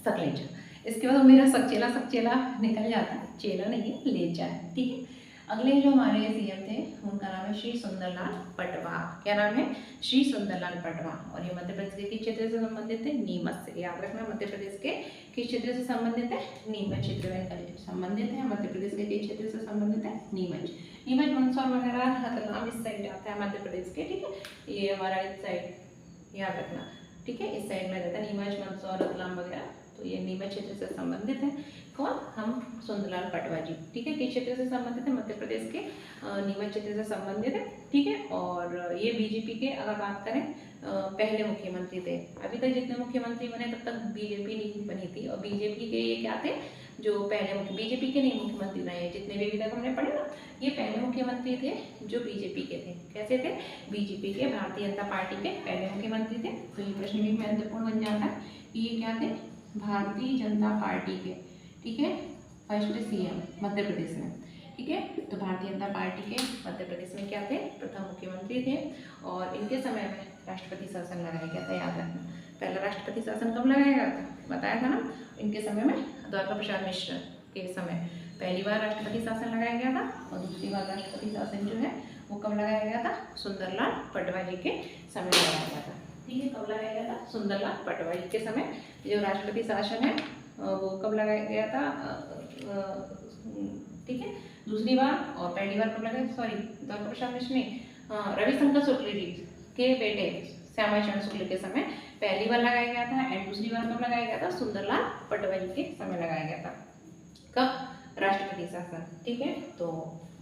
Speaker 1: सक्लेजा। इसके बाद मेरा सक्सेना निकल जाता है, चेला नहीं लेजा है। ठीक है, अगले जो हमारे सीएम थे उनका नाम है श्री सुंदरलाल पटवा। क्या नाम है, श्री सुंदरलाल पटवा। और ये मध्य प्रदेश के किस क्षेत्र से संबंधित है, नीमच से। याद रखना, मध्य प्रदेश के किस क्षेत्र से संबंधित है, नीमच क्षेत्र में संबंधित है। मध्य प्रदेश के किस क्षेत्र से संबंधित है, नीमच मंदसौर वगैरह रतलाम इस साइड आता है मध्य प्रदेश के। ठीक है, ये हमारा इस साइड याद रखना। ठीक है, इस साइड में रहता है नीमच मंदसौर रतलाम वगैरह, तो ये नीमच क्षेत्र से संबंधित है। कौन, हम सुंदरलाल पटवा जी। ठीक है, किस क्षेत्र से संबंधित है, मध्य प्रदेश के नीमच क्षेत्र से संबंधित है। ठीक है, और ये बीजेपी के अगर बात करें पहले मुख्यमंत्री थे। अभी तक जितने मुख्यमंत्री बने तब तक बीजेपी नहीं बनी थी, और बीजेपी के ये क्या थे, जो पहले बीजेपी के नहीं मुख्यमंत्री रहे जितने भी अभी तक हमने पढ़े ना, ये पहले मुख्यमंत्री थे जो बीजेपी के थे। कैसे थे, बीजेपी के, भारतीय जनता पार्टी के पहले मुख्यमंत्री थे। तो ये प्रश्न भी महत्वपूर्ण बन जाता है कि ये क्या थे, भारतीय जनता पार्टी के। ठीक है, फर्स्ट सीएम मध्य प्रदेश में। ठीक है, तो भारतीय जनता पार्टी के मध्य प्रदेश में क्या थे, प्रथम मुख्यमंत्री थे। और इनके समय में राष्ट्रपति शासन लगाया गया था। याद रखना, पहला राष्ट्रपति शासन कब लगाया गया था, बताया था ना, इनके समय में द्वारका प्रसाद मिश्र के समय पहली बार राष्ट्रपति शासन लगाया गया था। और दूसरी बार राष्ट्रपति शासन जो है वो कब लगाया गया था, सुंदरलाल पटवा जी के समय लगाया गया था। ठीक है, कब लगाया गया था, सुंदरलाल पटवा जी के समय जो राष्ट्रपति शासन है वो कब लगाया गया था। ठीक है, दूसरी बार और पहली बार कब लगाया, सॉरी द्वारका प्रसाद मिश्र ने रविशंकर शुक्ल जी के बेटे श्यामाचरण शुक्ल के समय पहली बार लगाया गया था। एंड दूसरी बार कब लगाया गया था, सुंदरलाल पटवा जी के समय लगाया गया था। कब, राष्ट्रपति शासन। ठीक है, तो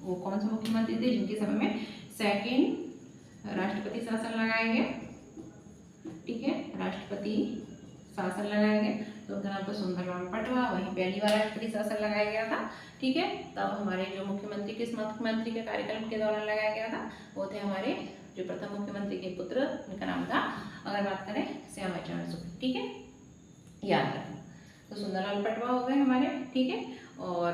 Speaker 1: वो कौन से मुख्यमंत्री थे जिनके समय में सेकेंड राष्ट्रपति शासन लगाया गया। ठीक है, राष्ट्रपति शासन लगाया गया, तो उनका नाम था सुंदरलाल पटवा। वहीं पहली बार राष्ट्रपति शासन लगाया गया था। ठीक है, तब हमारे जो मुख्यमंत्री किस मुख्यमंत्री के कार्यकाल के दौरान लगाया गया था, वो थे हमारे जो प्रथम मुख्यमंत्री के पुत्र, उनका नाम था, अगर बात करें, श्यामाचरण शुक्ल। ठीक है, याद रखना, तो सुंदरलाल पटवा हो गए हमारे। ठीक है, और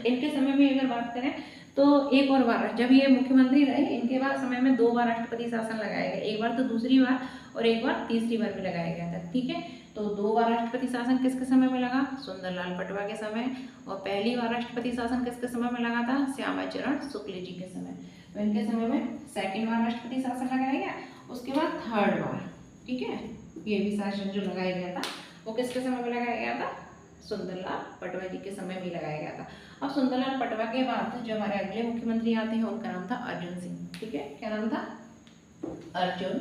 Speaker 1: इनके समय में अगर बात करें तो एक और बार जब ये मुख्यमंत्री रहे, इनके बाद समय में 2 बार राष्ट्रपति शासन लगाया गया, एक बार तो दूसरी बार और एक बार तीसरी बार भी लगाया गया था। ठीक है, तो 2 बार राष्ट्रपति शासन किसके समय में लगा, सुंदरलाल पटवा के समय। और पहली बार राष्ट्रपति शासन किसके समय में लगा था, श्यामाचरण शुक्ल जी के समय। तो इनके समय में सेकेंड बार राष्ट्रपति शासन लगाया गया, उसके बाद थर्ड बार। ठीक है, ये भी शासन जो लगाया गया था वो किसके समय में लगाया गया था, सुंदरलाल पटवा जी के समय भी लगाया गया था। अब सुंदरलाल पटवा के बाद जो हमारे अगले मुख्यमंत्री आते हैं उनका नाम था अर्जुन सिंह। ठीक है, क्या नाम था, अर्जुन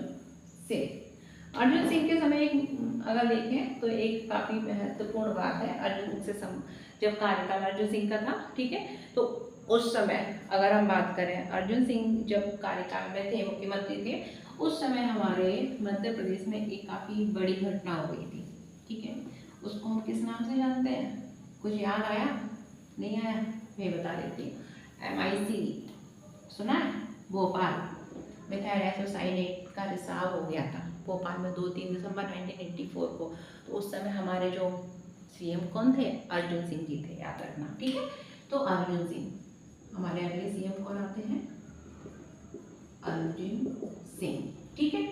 Speaker 1: सिंह। अर्जुन सिंह के समय एक अगर देखें तो एक काफी महत्वपूर्ण बात है अर्जुन सिंह से जब कार्यकाल अर्जुन सिंह का था। ठीक है, तो उस समय अगर हम बात करें, अर्जुन सिंह जब कार्यकाल में थे, मुख्यमंत्री थे, उस समय हमारे मध्य प्रदेश में एक काफी बड़ी घटना हो गई थी। ठीक है, उसको हम किस नाम से जानते हैं, कुछ याद आया, नहीं आया, मैं बता देती हूँ। MIC सुना है, भोपाल मिथाइल आइसोसाइनेट का रिसाव हो गया था। भोपाल में 2-3 दिसंबर 1984 को। तो उस समय हमारे जो सीएम कौन थे? अर्जुन सिंह जी थे, याद रखना, ठीक है। तो अर्जुन सिंह हमारे अगले सीएम कौन आते हैं? अर्जुन सिंह, ठीक है।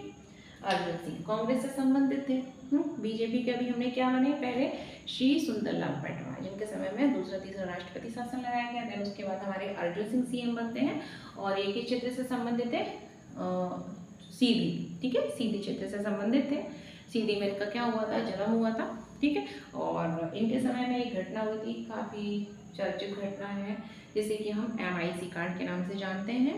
Speaker 1: अर्जुन सिंह कांग्रेस से संबंधित थे। बीजेपी के अभी हमने क्या बने? पहले श्री सुंदरलाल पटवा, जिनके समय में दूसरा तीसरा राष्ट्रपति शासन लगाया गया। देन उसके बाद हमारे अर्जुन सिंह सीएम बनते हैं और एक ही क्षेत्र से संबंधित है, सीधी, ठीक है, सीधी क्षेत्र से संबंधित थे। सीधी में इनका क्या हुआ था? जन्म हुआ था, ठीक है। और इनके समय में एक घटना हुई थी, काफ़ी चर्चित घटना है, जिसे कि हम MIC कांड के नाम से जानते हैं,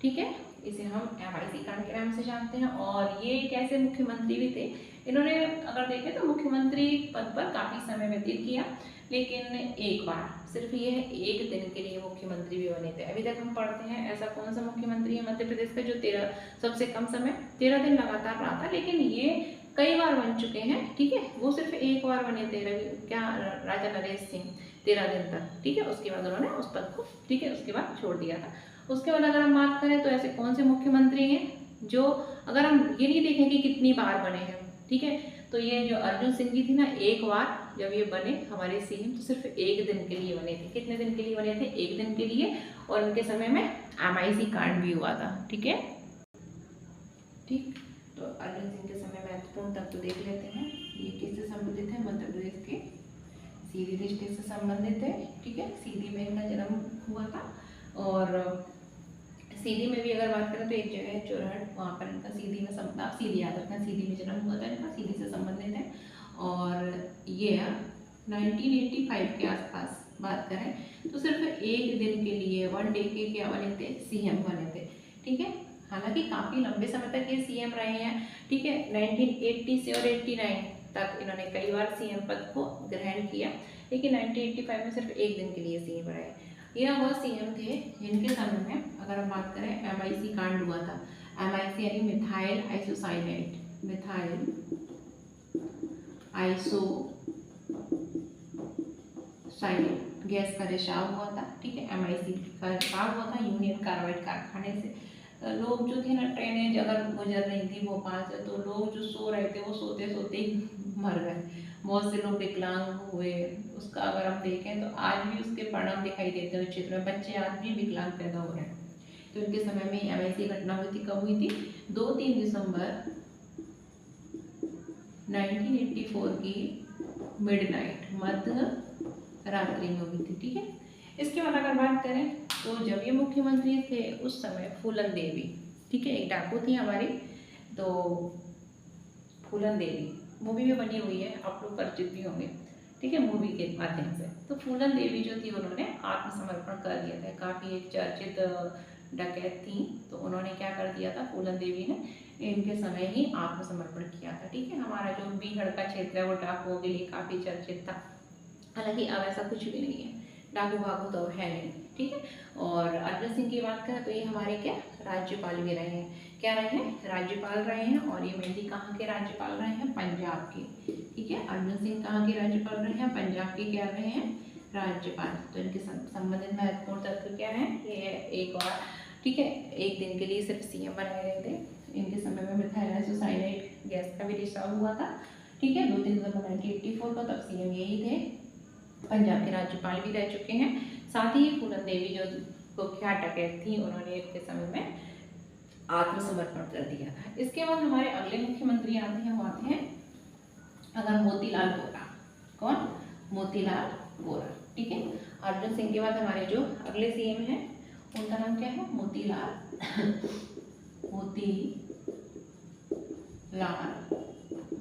Speaker 1: ठीक है। इसे हम MIC कांड के नाम से जानते हैं। और ये एक ऐसे मुख्यमंत्री भी थे, इन्होंने अगर देखें तो मुख्यमंत्री पद पर काफ़ी समय व्यतीत किया, लेकिन एक बार सिर्फ ये एक दिन के लिए मुख्यमंत्री भी बने थे। अभी तक हम पढ़ते हैं ऐसा कौन सा मुख्यमंत्री है मध्य प्रदेश का जो 13 सबसे कम समय 13 दिन लगातार रहा था, लेकिन ये कई बार बन चुके हैं, ठीक है। वो सिर्फ एक बार बने थे, राजा नरेश सिंह 13 दिन तक, ठीक है। उसके बाद उन्होंने उस पद को, ठीक है, उसके बाद छोड़ दिया था। उसके बाद अगर हम बात करें तो ऐसे कौन से मुख्यमंत्री हैं जो, अगर हम ये नहीं देखें कि कितनी बार बने हैं, ठीक है, तो ये जो अर्जुन सिंह जी थी ना, एक बार जब ये बने हमारे सीएम तो सिर्फ एक दिन के लिए बने थे। कितने दिन के लिए बने थे? एक दिन के लिए। और उनके समय में MIC कांड भी हुआ था, ठीक है, ठीक। तो अर्जुन सिंह के समय महत्वपूर्ण तत्व देख लेते हैं। ये किससे संबंधित है? मध्य प्रदेश के सीधी डिस्ट्रिक्ट से संबंधित है, ठीक है। सीधी में इनका जन्म हुआ था। और सीधी में भी अगर बात करें तो एक जगह है चोरहट, वहाँ पर इनका सीधी में सीधी याद रखना, सीधी में जन्म हुआ था इनका, सीधी से संबंधित है। और ये 1985 के आसपास बात करें तो सिर्फ एक दिन के लिए, 1 डे के क्या बने थे? सीएम बने थे, ठीक है। हालांकि काफ़ी लंबे समय तक ये सीएम रहे हैं, ठीक है। 1980 से और 89 तक इन्होंने कई बार सीएम पद को ग्रहण किया, लेकिन 1985 में सिर्फ एक दिन के लिए सीएम रहे। यह वह सीएम थे जिनके समय में अगर हम बात करें MIC कांड हुआ था। MIC यानी methyl isocyanate, methyl isocyanate gas का रिसाव हुआ था, ठीक है। MIC का रिसाव हुआ था यूनियन कार्बाइड कारखाने से। लोग जो थे ना, ट्रेनें अगर गुजर रही थी भोपाल से, तो लोग जो सो रहे थे वो सोते सोते ही मर गए। बहुत से लोग विकलांग हुए। उसका अगर हम देखें तो आज भी उसके परिणाम दिखाई देते हैं क्षेत्र में, बच्चे आज भी विकलांग पैदा हो रहे हैं। तो इनके समय में MIC घटना हुई थी, कब हुई थी? 2-3 दिसंबर 1984 की मिडनाइट, मध्य रात्रि में हुई थी, ठीक है। इसके बाद अगर बात करें तो जब ये मुख्यमंत्री थे उस समय फूलन देवी, ठीक है, एक डाकू थी हमारी, तो फूलन देवी मूवी भी बनी हुई है, आप लोग परिचित भी होंगे, ठीक है, मूवी के माध्यम से। तो फूलन देवी जो थी उन्होंने आत्मसमर्पण कर दिया था। काफ़ी एक चर्चित डकैत थी, तो उन्होंने क्या कर दिया था? फूलन देवी ने इनके समय ही आत्मसमर्पण किया था, ठीक है। हमारा जो बीहड़ का क्षेत्र है वो डाकुओं के लिए काफ़ी चर्चित था। हालांकि अब ऐसा कुछ भी नहीं है, डाकू वाकू तो है नहीं, ठीक है। और अर्जुन सिंह की बात करें तो ये हमारे क्या राज्यपाल भी रहे हैं, क्या रहे हैं? राज्यपाल रहे हैं। और ये मेनली कहाँ के राज्यपाल रहे हैं? पंजाब के, ठीक है। अर्जुन सिंह कहाँ के राज्यपाल रहे हैं? पंजाब के क्या रहे हैं? राज्यपाल। तो इनके संबंधित महत्वपूर्ण तथ्य क्या है? ये एक और, ठीक है, एक दिन के लिए सिर्फ सीएम बनाए गए थे। इनके समय में मिथाइल आइसोसाइनेट गैस का भी रिसाव हुआ था, ठीक है, 2-3 दिसंबर 1984 को, तब सीएम यही थे। पंजाब के राज्यपाल भी रह चुके हैं। साथ ही फूलन देवी जो कुख्यात डकैत थी, उन्होंने इनके समय में आत्मसमर्पण कर दिया था। इसके बाद हमारे अगले मुख्यमंत्री आते हैं, वो आते हैं अगर मोतीलाल वोरा। कौन? मोतीलाल वोरा, ठीक है। अर्जुन सिंह के बाद हमारे जो अगले सीएम हैं उनका नाम क्या है? मोतीलाल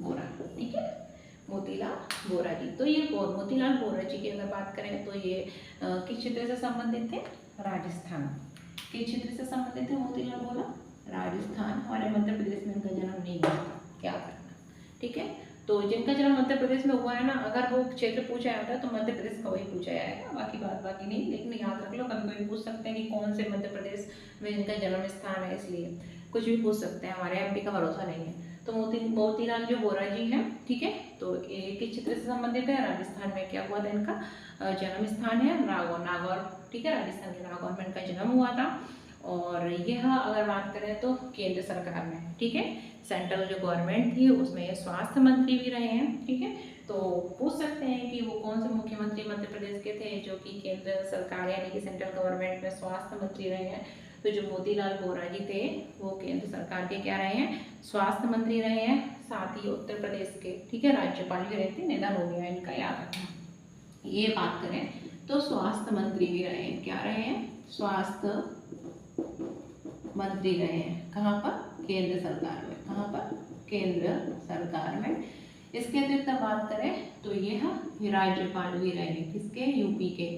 Speaker 1: वोरा, ठीक है, मोतीलाल वोरा जी। तो ये मोतीलाल वोरा जी की अगर बात करें तो ये किस क्षेत्र से संबंधित थे? राजस्थान। किस क्षेत्र से संबंधित थे मोतीलाल वोरा? राजस्थान। हमारे मध्य प्रदेश में इनका जन्म नहीं हुआ था, क्या करना, ठीक है। तो जिनका जन्म मध्य प्रदेश में हुआ है ना, अगर वो क्षेत्र पूछा जाता है तो मध्य प्रदेश का वही पूछा जाएगा, बाकी नहीं। लेकिन याद रख लो, कभी कोई पूछ सकते हैं कि कौन से मध्य प्रदेश में इनका जन्म स्थान है, इसलिए कुछ भी पूछ सकते हैं, हमारे MP का भरोसा नहीं है। तो मोतीलाल जो वोरा जी हैं, ठीक है, तो ये किस क्षेत्र से संबंधित है? राजस्थान में क्या हुआ था? इनका जन्म स्थान है नागौर, ठीक है, राजस्थान के नागौर में इनका जन्म हुआ था। और यह अगर बात करें तो केंद्र सरकार में, ठीक है, सेंट्रल जो गवर्नमेंट थी उसमें ये स्वास्थ्य मंत्री भी रहे हैं। ठीक है, तो पूछ सकते हैं कि वो कौन से मुख्यमंत्री मध्य प्रदेश के थे जो कि केंद्र सरकार यानी कि सेंट्रल गवर्नमेंट में स्वास्थ्य मंत्री रहे हैं। तो जो मोतीलाल वोरा जी थे वो केंद्र सरकार के क्या रहे हैं, स्वास्थ्य मंत्री रहे हैं। साथ ही उत्तर प्रदेश के, ठीक है, राज्यपाल भी रहे थे, निधन हो गया इनका, याद रखना। ये बात करें तो स्वास्थ्य मंत्री भी रहे हैं, क्या रहे हैं, स्वास्थ्य मंत्री रहे हैं। कहाँ पर, केंद्र सरकार में। कहाँ पर, केंद्र सरकार में। इसके अतिरिक्त बात करें तो ये राज्यपाल भी रहे हैं, किसके, यूपी के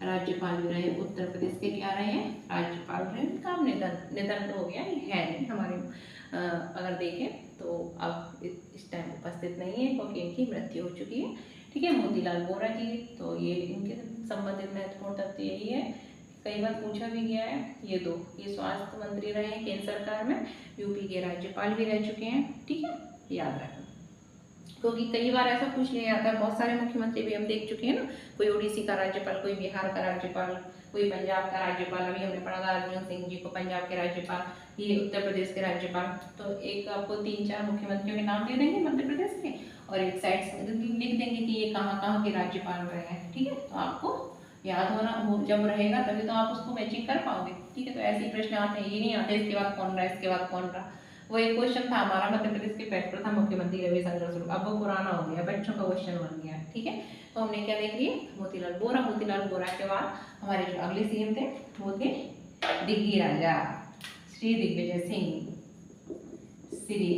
Speaker 1: राज्यपाल भी रहे। उत्तर प्रदेश के क्या रहे हैं, राज्यपाल रहे। उनका निधन हो गया, ये है नहीं हमारे अगर देखें तो अब इस टाइम उपस्थित नहीं है क्योंकि इनकी मृत्यु हो चुकी है। ठीक है, मोतीलाल वोरा जी, तो ये इनके संबंधित महत्वपूर्ण तथ्य यही है, कई बार पूछा भी गया है। ये स्वास्थ्य मंत्री रहे हैं केंद्र सरकार में, यूपी के राज्यपाल भी रह चुके हैं। ठीक है, याद रखना, क्योंकि कई बार ऐसा पूछ लिया जाता है। बहुत सारे मुख्यमंत्री भी हम देख चुके हैं ना, कोई ओडिसी का राज्यपाल, कोई बिहार का राज्यपाल, कोई पंजाब का राज्यपाल। अभी हमने पढ़ा था अर्जुन सिंह जी को पंजाब के राज्यपाल, ये उत्तर प्रदेश के राज्यपाल। तो एक आपको 3-4 मुख्यमंत्रियों के नाम दे देंगे मध्य प्रदेश के, और एक साइड से लिख देंगे कि ये कहाँ कहाँ के राज्यपाल रहे हैं। ठीक है, तो आपको याद होना, वो जब रहेगा तभी तो आप उसको मैचिंग कर पाओगे। ठीक है, तो ऐसे ही प्रश्न आते हैं, ये नहीं आते इसके बाद कौन रहा, इसके बाद कौन रहा। वो एक क्वेश्चन था हमारा मध्य प्रदेश के प्रथम मुख्यमंत्री रविशंकर शुक्ला, अब वो पुराना हो गया, बच्चों का क्वेश्चन बन गया। ठीक है, तो हमने क्या देख लिया, मोतीलाल वोरा। मोतीलाल वोरा के बाद हमारे जो अगले सीएम थे वो थे दिग्गी राजा श्री दिग्विजय सिंह। श्री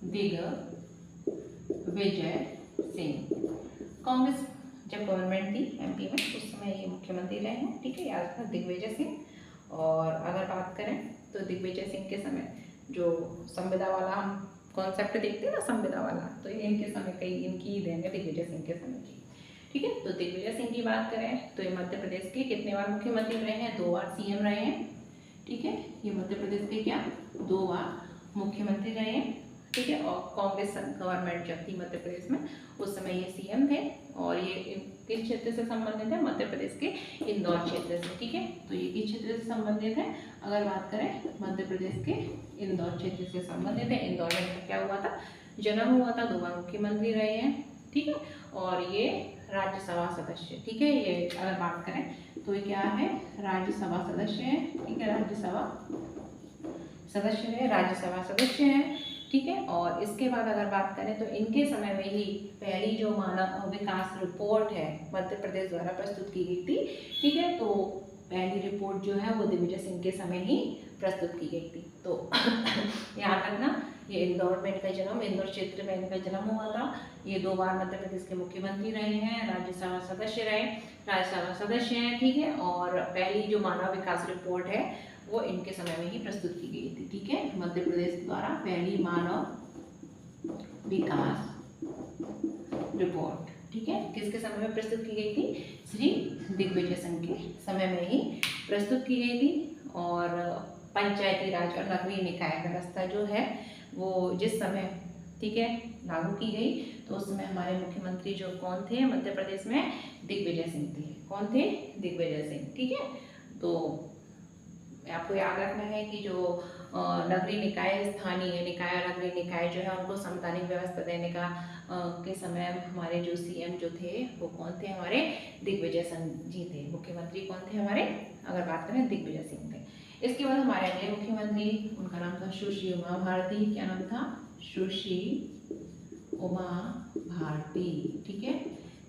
Speaker 1: दिग्विजय सिंह। कांग्रेस जब गवर्नमेंट थी एमपी में उस समय ये मुख्यमंत्री रहे हैं। ठीक है, याद रखना दिग्विजय सिंह। और अगर बात करें तो दिग्विजय सिंह के समय जो संविदा वाला हम कॉन्सेप्ट देखते हैं ना, संविदा वाला, तो ये इनके समय कई इनकी ही देन है, दिग्विजय सिंह के समय की। ठीक है, तो दिग्विजय सिंह की बात करें तो ये मध्य प्रदेश के कितने बार मुख्यमंत्री रहे हैं, 2 बार सीएम रहे हैं। ठीक है, ये मध्य प्रदेश के क्या 2 बार मुख्यमंत्री रहे हैं। ठीक है, और कांग्रेस गवर्नमेंट जब थी मध्य प्रदेश में उस समय ये सीएम थे। और ये किस क्षेत्र से संबंधित है, मध्य प्रदेश के इंदौर क्षेत्र से। ठीक है, तो ये किस क्षेत्र से संबंधित है, अगर बात करें मध्य प्रदेश के इंदौर क्षेत्र से संबंधित है। इंदौर में क्या हुआ था, जन्म हुआ था, 2 बार मुख्यमंत्री रहे हैं। ठीक है, और ये राज्यसभा सदस्य। ठीक है, ये अगर बात करें तो ये क्या है, राज्यसभा सदस्य है। ठीक है, राज्यसभा सदस्य है, राज्यसभा सदस्य है। ठीक है, और इसके बाद अगर बात करें तो इनके समय में ही पहली जो मानव विकास रिपोर्ट है मध्य प्रदेश द्वारा प्रस्तुत की गई थी। ठीक है, तो पहली रिपोर्ट जो है वो दिग्विजय सिंह के समय ही प्रस्तुत की गई थी। तो याद रखना, ये इंदौर में इनका जन्म, इंदौर क्षेत्र में इनका जन्म हुआ था। ये 2 बार मध्य प्रदेश के मुख्यमंत्री रहे हैं, राज्यसभा सदस्य रहे, राज्यसभा सदस्य हैं। ठीक है, और पहली जो मानव विकास रिपोर्ट है वो इनके समय में ही प्रस्तुत की गई थी। ठीक है, मध्य प्रदेश द्वारा पहली मानव विकास रिपोर्ट, ठीक है, किसके समय में प्रस्तुत की गई थी, श्री दिग्विजय सिंह के समय में ही प्रस्तुत की गई थी। और पंचायती राज और नगरीय निकाय व्यवस्था जो है वो जिस समय, ठीक है, लागू की गई तो उस समय हमारे मुख्यमंत्री जो कौन थे मध्य प्रदेश में, दिग्विजय सिंह थे। कौन थे, दिग्विजय सिंह। ठीक है, तो आपको याद रखना है कि जो नगरीय निकाय, स्थानीय निकाय और नगरीय निकाय जो है उनको संवैधानिक व्यवस्था देने का के समय हमारे जो सीएम जो थे वो कौन थे, हमारे दिग्विजय सिंह जी थे। मुख्यमंत्री कौन थे हमारे, अगर बात करें दिग्विजय सिंह थे। इसके बाद हमारे अगले मुख्यमंत्री, उनका नाम था सुश्री उमा भारती। क्या नाम था, सुश्री उमा भारती। ठीक है,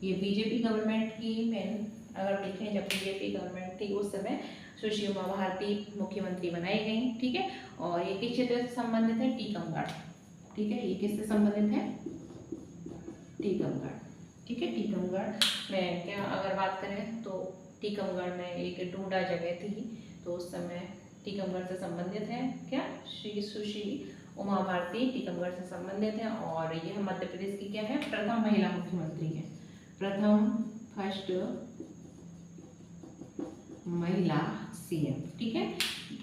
Speaker 1: ये बीजेपी गवर्नमेंट की मेन, अगर देखें जब बीजेपी गवर्नमेंट थी उस समय सुश्री उमा भारती मुख्यमंत्री बनाई गई। ठीक है, और ये किस क्षेत्र से संबंधित है, टीकमगढ़। ठीक है, ये किससे संबंधित है, टीकमगढ़। ठीक है, टीकमगढ़ में क्या अगर बात करें तो टीकमगढ़ में एक डूडा जगह थी, तो उस समय टीकमगढ़ से संबंधित है क्या, श्री सुश्री उमा भारती टीकमगढ़ से संबंधित है। और यह मध्य प्रदेश की क्या है, प्रथम महिला मुख्यमंत्री है, फर्स्ट महिला सीएम। ठीक है,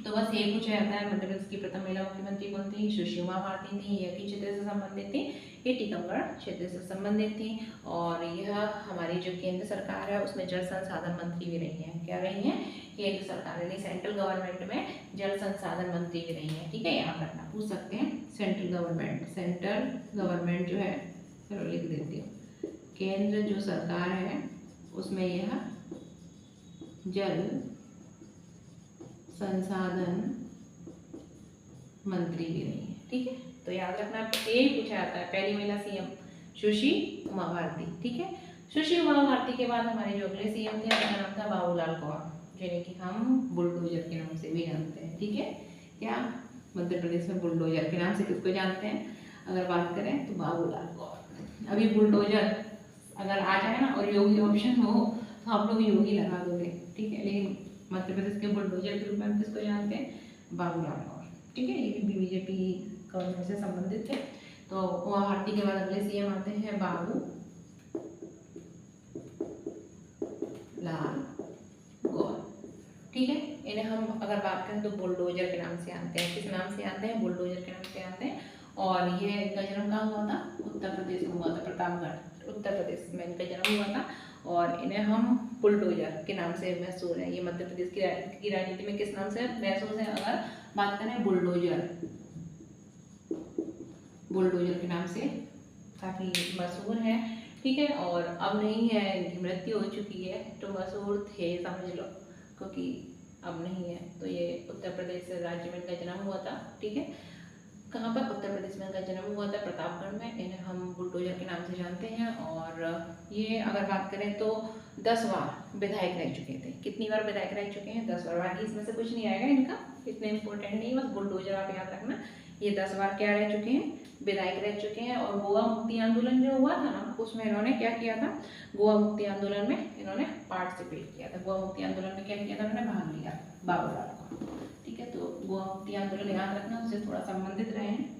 Speaker 1: तो बस यही पूछा जाता है मध्य प्रदेश की प्रथम महिला मुख्यमंत्री कौन थी, सुश्री उमा भारती थी। ये किस क्षेत्र से संबंधित थी, ये टीकमगढ़ क्षेत्र से संबंधित थी। और यह हमारी जो केंद्र सरकार है उसमें जल संसाधन मंत्री भी रही हैं। क्या रही हैं, केंद्र सरकार यानी सेंट्रल गवर्नमेंट में जल संसाधन मंत्री भी रही हैं। ठीक है, याद रखना, पूछ सकते हैं। सेंट्रल गवर्नमेंट जो है, चलो लिख देती हूँ, केंद्र जो सरकार है उसमें यह जल संसाधन मंत्री भी रही है। ठीक है, तो याद रखना, यही पूछा जाता है। पहली महिला सीएम सुश्री उमा भारती। ठीक है, सुश्री उमा भारती के बाद हमारे जो अगले सीएम थे उनका नाम था बाबूलाल गौर, जिन्हें कि हम बुलडोजर के नाम से भी जानते हैं। ठीक है, क्या मध्य प्रदेश में बुलडोजर के नाम से किसको जानते हैं, अगर बात करें तो बाबूलाल गौर। अभी बुलडोजर अगर आ जाए ना और योगी ऑप्शन हो तो आप लोग योगी लगा दोगे। ठीक है, लेकिन मध्य प्रदेश के बुलडोजर के रूप में हम किसको जानते हैं, बाबूलाल गौर। ठीक है, ये भी बीजेपी गवर्नमेंट से संबंधित थे। तो उमा भारती के बाद अगले सीएम आते हैं बाबू लाल गौर। ठीक है, इन्हें हम अगर बात करें तो बुलडोजर के नाम से जानते हैं। किस नाम से जानते हैं, बुलडोजर के नाम से जानते हैं। और ये इनका जन्म कहाँ हुआ था, उत्तर प्रदेश में हुआ था, प्रतापगढ़ उत्तर प्रदेश में इनका जन्म हुआ था। और इन्हें हम बुलडोजर के नाम से मशहूर है। ये मध्य प्रदेश की राजनीति में किस नाम से मशहूर है, अगर बात करें बुलडोजर के नाम से काफ़ी मशहूर है। ठीक है, और अब नहीं है, इनकी मृत्यु हो चुकी है। तो मशहूर थे समझ लो, क्योंकि अब नहीं है। तो ये उत्तर प्रदेश राज्य में इनका जन्म हुआ था। ठीक है, कहाँ पर, उत्तर प्रदेश में इनका जन्म हुआ था, प्रतापगढ़ में। इन्हें हम बुलडोजर के नाम से जानते हैं। और ये अगर बात करें तो 10 बार विधायक रह चुके थे। कितनी बार विधायक रह चुके हैं, 10 बार। बाकी इसमें से कुछ नहीं आएगा इनका, इतना इंपॉर्टेंट नहीं, बस बुलडोजर आप याद रखना। ये 10 बार क्या रह चुके हैं, विधायक रह चुके हैं। और गोवा मुक्ति आंदोलन जो हुआ था ना, उसमें इन्होंने क्या किया था, गोवा मुक्ति आंदोलन में इन्होंने पार्टिसिपेट किया था। गोवा मुक्ति आंदोलन में क्या किया था, इन्होंने भाग लिया, बाबूलाल गौर। ठीक है, तो गोवा मुक्ति आंदोलन याद रखना, उससे थोड़ा संबंधित रहे हैं।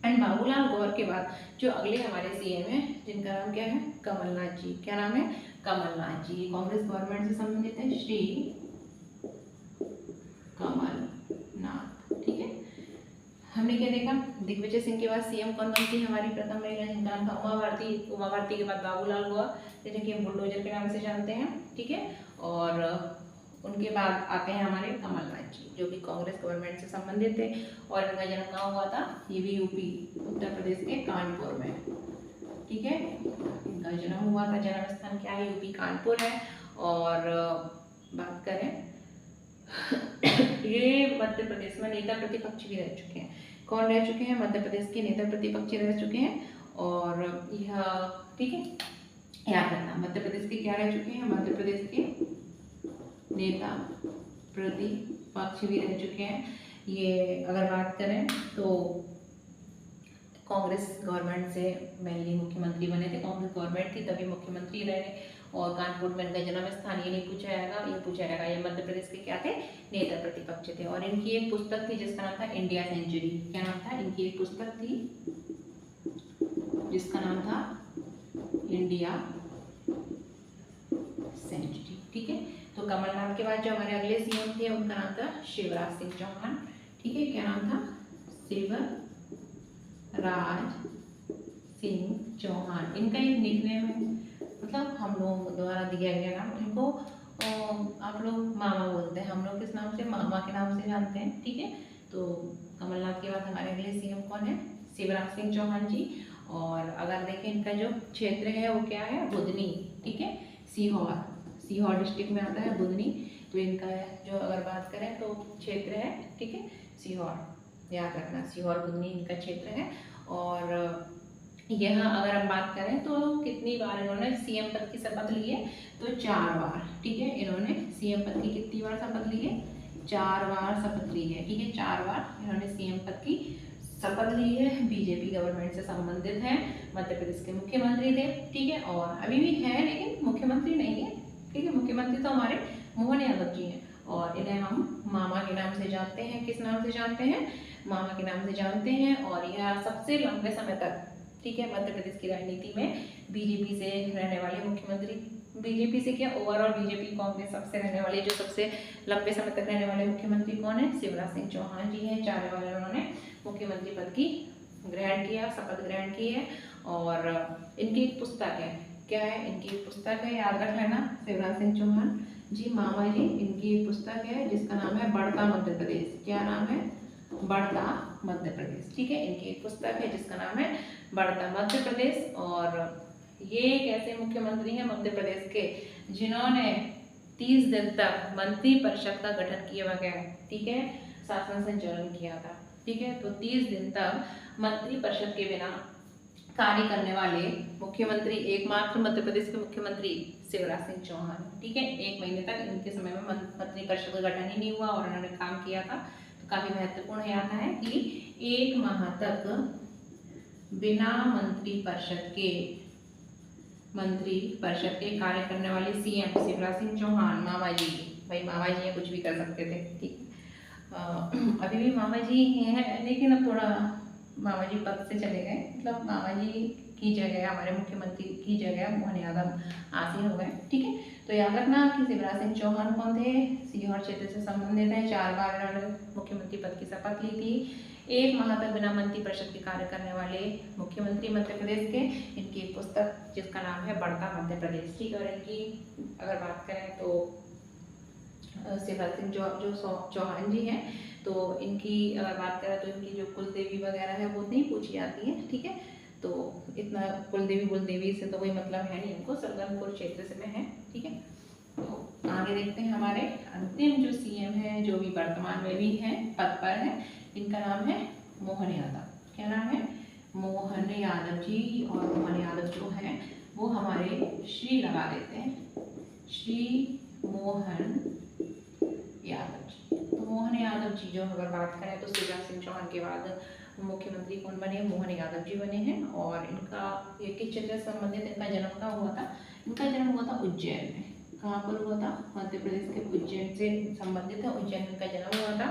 Speaker 1: एंड बाबूलाल गौर के बाद जो अगले हमारे सीएम हैं, जिनका नाम क्या है, कमलनाथ जी। क्या नाम है, कमलनाथ जी। कांग्रेस गवर्नमेंट से संबंधित है, श्री कमलनाथ। ठीक है, हमने क्या देखा, दिग्विजय सिंह के बाद सीएम कौन बनती है, हमारी प्रथम महिला, जिनका नाम था उमा भारती। उमा भारती के बाद बाबूलाल गौर, जिन्हें कि हम बुलडोजर के नाम से जानते हैं। ठीक है, और उनके बाद आते हैं हमारे कमलनाथ जी, जो कि कांग्रेस गवर्नमेंट से संबंधित थे। और इनका जन्म कहाँ हुआ था, ये भी यूपी उत्तर प्रदेश के कानपुर में। ठीक है, इनका जन्म हुआ था, जन्म स्थान क्या है, यूपी कानपुर है। और बात करें ये मध्य प्रदेश में नेता प्रतिपक्ष भी रह चुके हैं। कौन रह चुके हैं, मध्य प्रदेश के नेता प्रतिपक्ष रह चुके हैं। और यह, ठीक है, याद रखना, मध्य प्रदेश के क्या रह चुके हैं, मध्य प्रदेश के नेता प्रतिपक्ष भी रह चुके हैं। ये अगर बात करें तो कांग्रेस गवर्नमेंट से मेनली मुख्यमंत्री बने थे, कांग्रेस गवर्नमेंट थी तभी मुख्यमंत्री रहे। और कानपुर में इनका जन्म स्थान ये नहीं पूछा जाएगा, ये पूछा जाएगा ये मध्य प्रदेश के क्या थे, नेता प्रतिपक्ष थे। और इनकी एक पुस्तक थी जिसका नाम था इंडिया सेंचुरी। क्या नाम था, इनकी एक पुस्तक थी जिसका नाम था इंडिया सेंचुरी। ठीक है, तो कमलनाथ के बाद जो हमारे अगले सीएम थे उनका नाम था शिवराज सिंह चौहान। ठीक है, क्या नाम था, शिवराज सिंह चौहान। इनका एक निकनेम है, मतलब हम लोग द्वारा दिया गया नाम। इनको आप लोग मामा बोलते हैं, हम लोग किस नाम से, मामा के नाम से जानते हैं। ठीक है, तो कमलनाथ के बाद हमारे अगले सीएम कौन है, शिवराज सिंह चौहान जी। और अगर देखें इनका जो क्षेत्र है वो क्या है, बुधनी। ठीक है, सीहोर डिस्ट्रिक्ट में आता है बुधनी। तो इनका जो अगर बात करें तो क्षेत्र है, ठीक है, सीहोर, याद रखना, सीहोर बुधनी इनका क्षेत्र है। और यह अगर हम बात करें तो कितनी बार इन्होंने सीएम पद की शपथ ली है, तो 4 बार। ठीक है, इन्होंने सीएम पद की कितनी बार शपथ ली है, 4 बार शपथ ली है। ठीक है, 4 बार इन्होंने सीएम पद की शपथ ली है। बीजेपी गवर्नमेंट से संबंधित है, मध्य प्रदेश के मुख्यमंत्री थे। ठीक है, और अभी भी है लेकिन मुख्यमंत्री नहीं है। ठीक है, मुख्यमंत्री तो हमारे मोहन यादव जी हैं। और इन्हें हम मामा के नाम से जानते हैं। किस नाम से जानते हैं, मामा के नाम से जानते हैं। और यह सबसे लंबे समय तक, ठीक है, मध्य प्रदेश की राजनीति में बीजेपी से रहने वाले मुख्यमंत्री बीजेपी से क्या ओवरऑल बीजेपी कांग्रेस सबसे रहने वाले जो सबसे लंबे समय तक रहने वाले मुख्यमंत्री कौन है? शिवराज सिंह चौहान जी हैं। 4 बार उन्होंने मुख्यमंत्री पद की ग्रहण किया, शपथ ग्रहण की है। और इनकी एक पुस्तक है, क्या है इनकी एक पुस्तक है, याद रख लेना, शिवराज सिंह चौहान जी मामा जी, इनकी एक पुस्तक है जिसका नाम है बढ़ता मध्य प्रदेश। क्या नाम है? बढ़ता मध्य प्रदेश। ठीक है, इनकी एक पुस्तक है जिसका नाम है बढ़ता मध्य प्रदेश। और ये एक ऐसे मुख्यमंत्री हैं मध्य प्रदेश के जिन्होंने 30 दिन तक मंत्रिपरिषद का गठन किया गया, ठीक है, शासन संचालन किया था। ठीक है, तो 30 दिन तक मंत्रिपरिषद के बिना कार्य करने वाले मुख्यमंत्री एकमात्र मध्य प्रदेश के मुख्यमंत्री शिवराज सिंह चौहान। ठीक है, 1 महीने तक इनके समय में मंत्रिपरिषद का गठन ही नहीं हुआ और उन्होंने काम किया था। तो काफी महत्वपूर्ण याद है कि 1 माह तक बिना मंत्रिपरिषद के कार्य करने वाले सीएम शिवराज सिंह चौहान मामा जी, भाई मामा जी हैं, कुछ भी कर सकते थे। ठीक, अभी भी मामा जी हैं, लेकिन अब थोड़ा मामा जी पद से चले गए, मतलब मामा जी की जगह हमारे मुख्यमंत्री की जगह मोहन यादव आसीन हो गए। ठीक है, तो याद रखना कि शिवराज सिंह चौहान कौन थे? सीहोर क्षेत्र से संबंधित है। 4 बार उन्होंने मुख्यमंत्री पद की शपथ ली थी। 1 माह तक बिना मंत्रिपरिषद के कार्य करने वाले मुख्यमंत्री मध्य प्रदेश के। इनकी एक पुस्तक जिसका नाम है बढ़ता मध्य प्रदेश। ठीक है, और इनकी अगर बात करें तो शिवराज सिंह जो चौहान जी हैं, तो इनकी अगर बात करें तो इनकी जो कुल देवी वगैरह है वो नहीं पूछी जाती है। ठीक है, तो इतना कुल देवी से तो कोई मतलब है नहीं, इनको सलगनपुर क्षेत्र से में है। ठीक है, तो आगे देखते हैं हमारे अंतिम जो सीएम है, जो भी वर्तमान में भी हैं पद पर है, इनका नाम है मोहन यादव। क्या नाम है? मोहन यादव जी। और मोहन यादव जो है वो हमारे श्री लगा देते हैं, श्री मोहन यादव जी। तो मोहन यादव जी जो अगर बात करें तो शिवराज सिंह चौहान के बाद मुख्यमंत्री कौन बने? मोहन यादव जी बने हैं। और इनका ये किस क्षेत्र से संबंधित इनका जन्म कहाँ हुआ था? इनका जन्म हुआ था उज्जैन में। कहाँ पर हुआ था? मध्य प्रदेश के उज्जैन से संबंधित है, उज्जैन में इनका जन्म हुआ था।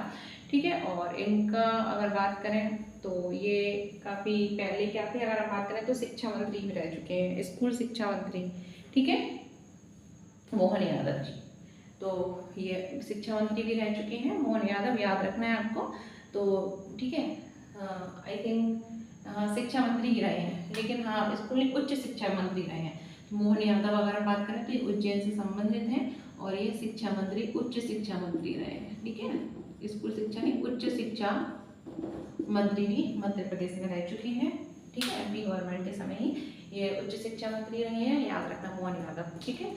Speaker 1: ठीक है, और इनका अगर बात करें तो ये काफ़ी पहले क्या थे, अगर हम बात करें तो शिक्षा मंत्री भी रह चुके हैं, स्कूल शिक्षा मंत्री। ठीक है, मोहन यादव जी, तो ये शिक्षा मंत्री भी रह चुके हैं मोहन यादव, याद रखना है आपको। तो ठीक है, आई थिंक शिक्षा मंत्री ही रहे हैं, लेकिन हाँ स्कूल उच्च शिक्षा मंत्री रहे हैं। तो मोहन यादव अगर हम बात करें तो ये उज्जैन से संबंधित हैं और ये शिक्षा मंत्री उच्च शिक्षा मंत्री रहे हैं। ठीक है ना, स्कूल शिक्षा नहीं, उच्च शिक्षा मंत्री भी मध्य प्रदेश में रह चुके हैं। ठीक है, एमपी गवर्नमेंट के समय ही ये उच्च शिक्षा मंत्री रहे हैं, याद रखना मोहन यादव। ठीक है,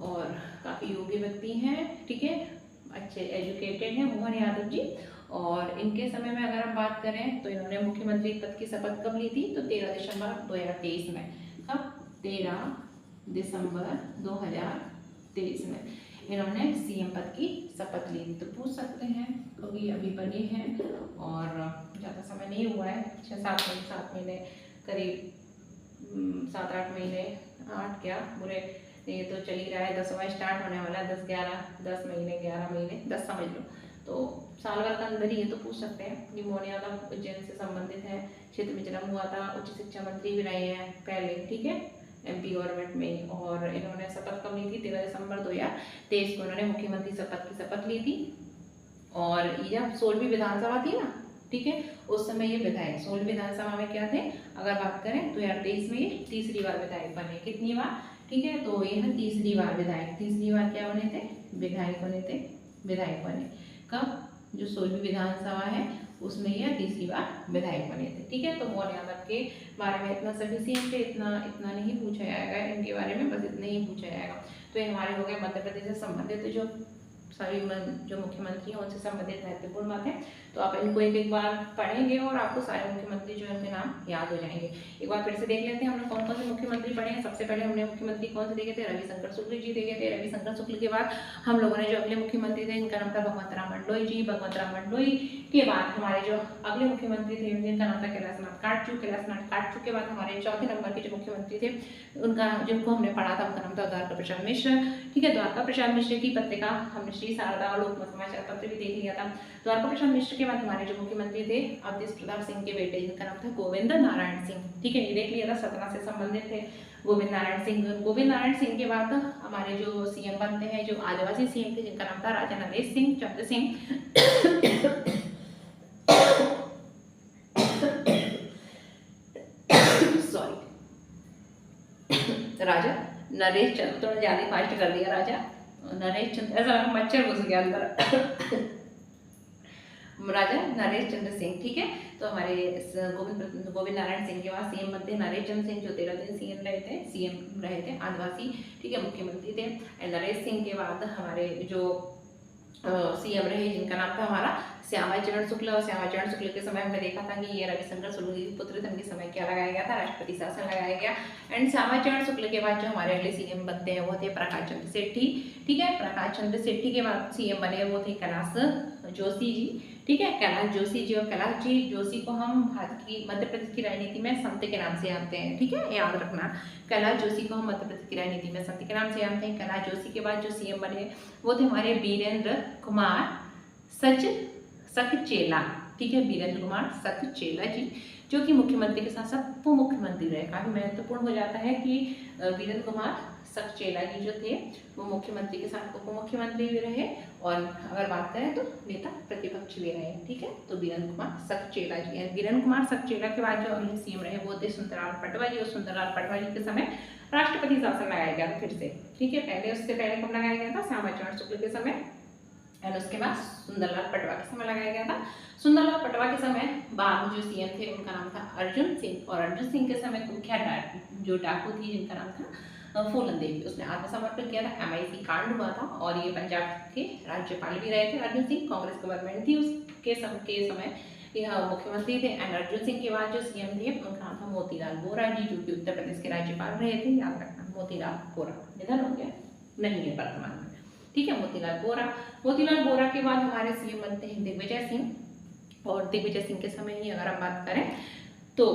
Speaker 1: और काफ़ी योग्य व्यक्ति हैं। ठीक है, अच्छे एजुकेटेड हैं मोहन यादव जी। और इनके समय में अगर हम बात करें तो इन्होंने मुख्यमंत्री पद की शपथ कब ली थी? तो 13 दिसंबर 2023 में। कब? 13 दिसंबर 2023 में इन्होंने सीएम पद की शपथ ली थी। तो पूछ सकते हैं क्योंकि अभी बने हैं और ज़्यादा समय नहीं हुआ है, 6-7 महीने करीब 7-8 महीने, 8 क्या बुरे, ये तो चल ही रहा है, 10वां स्टार्ट होने वाला है, 10 महीने 11 महीने 10 समझ लो, तो साल भर का अंदर ही ये तो पूछ सकते हैं कि मोहन यादव उज्जैन से संबंधित है, क्षेत्र में जन्म हुआ था, उच्च शिक्षा मंत्री भी रहे हैं पहले। ठीक है, एमपी गवर्नमेंट में। और इन्होंने शपथ कब ली थी? 13 दिसंबर 2023 को इन्होंने मुख्यमंत्री शपथ ली थी। और ये जब 16वीं विधानसभा थी ना, ठीक है, उस समय ये विधायक 16वीं विधानसभा में क्या थे, अगर बात करें 2023 में ये तीसरी बार विधायक बने। कितनी बार? ठीक है, तो ये है तीसरी बार विधायक। तीसरी बार क्या बने थे? विधायक बने थे, विधायक बने। कब? जो 16वीं विधानसभा है उसमें यह तीसरी बार विधायक बने थे। ठीक है, तो मोहन यादव के बारे में इतना सफिशिएंट है, इतना नहीं पूछा जाएगा इनके बारे में, बस इतना ही पूछा जाएगा। तो ये हमारे हो गए मध्य प्रदेश से संबंधित जो सभी जो मुख्यमंत्री हैं उनसे संबंधित महत्वपूर्ण बात है। तो आप इनको एक बार पढ़ेंगे और आपको सारे मुख्यमंत्री जो है उनके नाम याद हो जाएंगे। एक बार फिर से देख लेते हैं हमने कौन कौन से मुख्यमंत्री पढ़े हैं। सबसे पहले हमने मुख्यमंत्री कौन से देखे थे? रविशंकर शुक्ल जी देखे थे। रविशंकर शुक्ल के बाद हम लोगों ने जो अगले मुख्यमंत्री थे इनका नाम था भगवत राम मंडलोई जी। भगवत राम मंडलोई के बाद हमारे जो अगले मुख्यमंत्री थे जिनका नाम था कैलाशनाथ काटजू। कैलाशनाथ काटजू के बाद हमारे चौथे नंबर के जो मुख्यमंत्री थे उनका, जिनको हमने पढ़ा था, उनका नाम था द्वारका प्रसाद मिश्र। ठीक है, द्वारका प्रसाद मिश्र की पत्रिका हमने श्री जी, शारदा और लोकमत समाचार पत्र भी देख लिया था। द्वारका प्रसाद मिश्र के बाद हमारे जो मुख्यमंत्री थे अवधेश प्रताप सिंह के बेटे, जिनका नाम था गोविंद नारायण सिंह। ठीक है, ये देख लिया था, सतना से संबंधित थे गोविंद नारायण सिंह। गोविंद नारायण सिंह के बाद हमारे जो सीएम बनते हैं, जो आदिवासी सीएम थे, जिनका नाम था राजा नरेश सिंह चंद्र सिंह। सॉरी, राजा नरेश चंद्र, थोड़ा ज्यादा फास्ट कर दिया, राजा नरेश चंद्र, ऐसा मच्छर घुस गया अंदर। राजा नरेश चंद्र सिंह। ठीक है, तो हमारे गोविंद नारायण सिंह के बाद सीएम बनते नरेश चंद्र सिंह, जो 13 दिन सीएम रहे थे, आदिवासी। ठीक है, मुख्यमंत्री थे। नरेश सिंह के बाद हमारे जो सीएम रहे, जिनका नाम था हमारा श्यामाचरण शुक्ल। और श्यामाचरण शुक्ल के समय हमने देखा था कि ये रविशंकर शुक्ल के पुत्र थे, उनके समय क्या लगाया गया था, राष्ट्रपति शासन लगाया गया। एंड श्यामाचरण शुक्ल के बाद जो हमारे अगले सीएम बनते हैं वो थे प्रकाश चंद्र सेठी। ठीक है, प्रकाश चंद्र सेठी के बाद सीएम बने वो थे कैलाश जोशी जी। ठीक है, कैलाश जोशी जी। और कैलाश जी जोशी को हम भारत की मध्य प्रदेश की राजनीति में संत के नाम से जानते हैं। ठीक है, याद रखना, कैलाश जोशी को हम मध्य प्रदेश की राजनीति में संत के नाम से जानते हैं। कैलाश जोशी के बाद जो सीएम बने वो थे हमारे वीरेंद्र कुमार सकचेला। ठीक है, वीरेंद्र कुमार सकचेला जी, जो कि मुख्यमंत्री के साथ साथ उप मुख्यमंत्री रहे। काफी महत्वपूर्ण हो जाता है कि वीरेंद्र कुमार सकचेला जी जो थे वो मुख्यमंत्री के साथ उप मुख्यमंत्री भी रहे, और अगर बात करें तो नेता प्रतिपक्ष भी रहे। ठीक है, तो वीरेंद्र कुमार सकचेला जी हैं। वीरेंद्र कुमार सकचेला के बाद जो अगले सीएम रहे वो थे सुंदरलाल पटवा जी। और सुंदरलाल पटवा जी के समय राष्ट्रपति शासन लगाया गया फिर से। ठीक है, पहले उससे पहले कब लगाया गया था, श्यामाचरण शुक्ल के समय, और उसके बाद सुंदरलाल पटवा के समय लगाया गया था। सुंदरलाल पटवा के समय बाद जो सीएम थे उनका नाम था अर्जुन सिंह। और अर्जुन सिंह के समय कुख्यात जो डाकू थी, जिनका नाम था फूलन देवी, उसने आत्मसमर्पण किया था। MIC कांड हुआ था, और ये पंजाब के राज्यपाल भी रहे थे अर्जुन सिंह। कांग्रेस गवर्नमेंट थी उसके समय यह मुख्यमंत्री थे। एंड अर्जुन सिंह के बाद जो सीएम थे उनका नाम था मोतीलाल वोरा जी, जो कि उत्तर प्रदेश के राज्यपाल रहे थे। याद रखना, मोतीलाल वोरा निधन हो गया, नहीं है वर्तमान में। ठीक है, मोतीलाल वोरा के बाद हमारे सीएम बनते हैं दिग्विजय सिंह। और दिग्विजय सिंह के समय ही अगर हम बात करें तो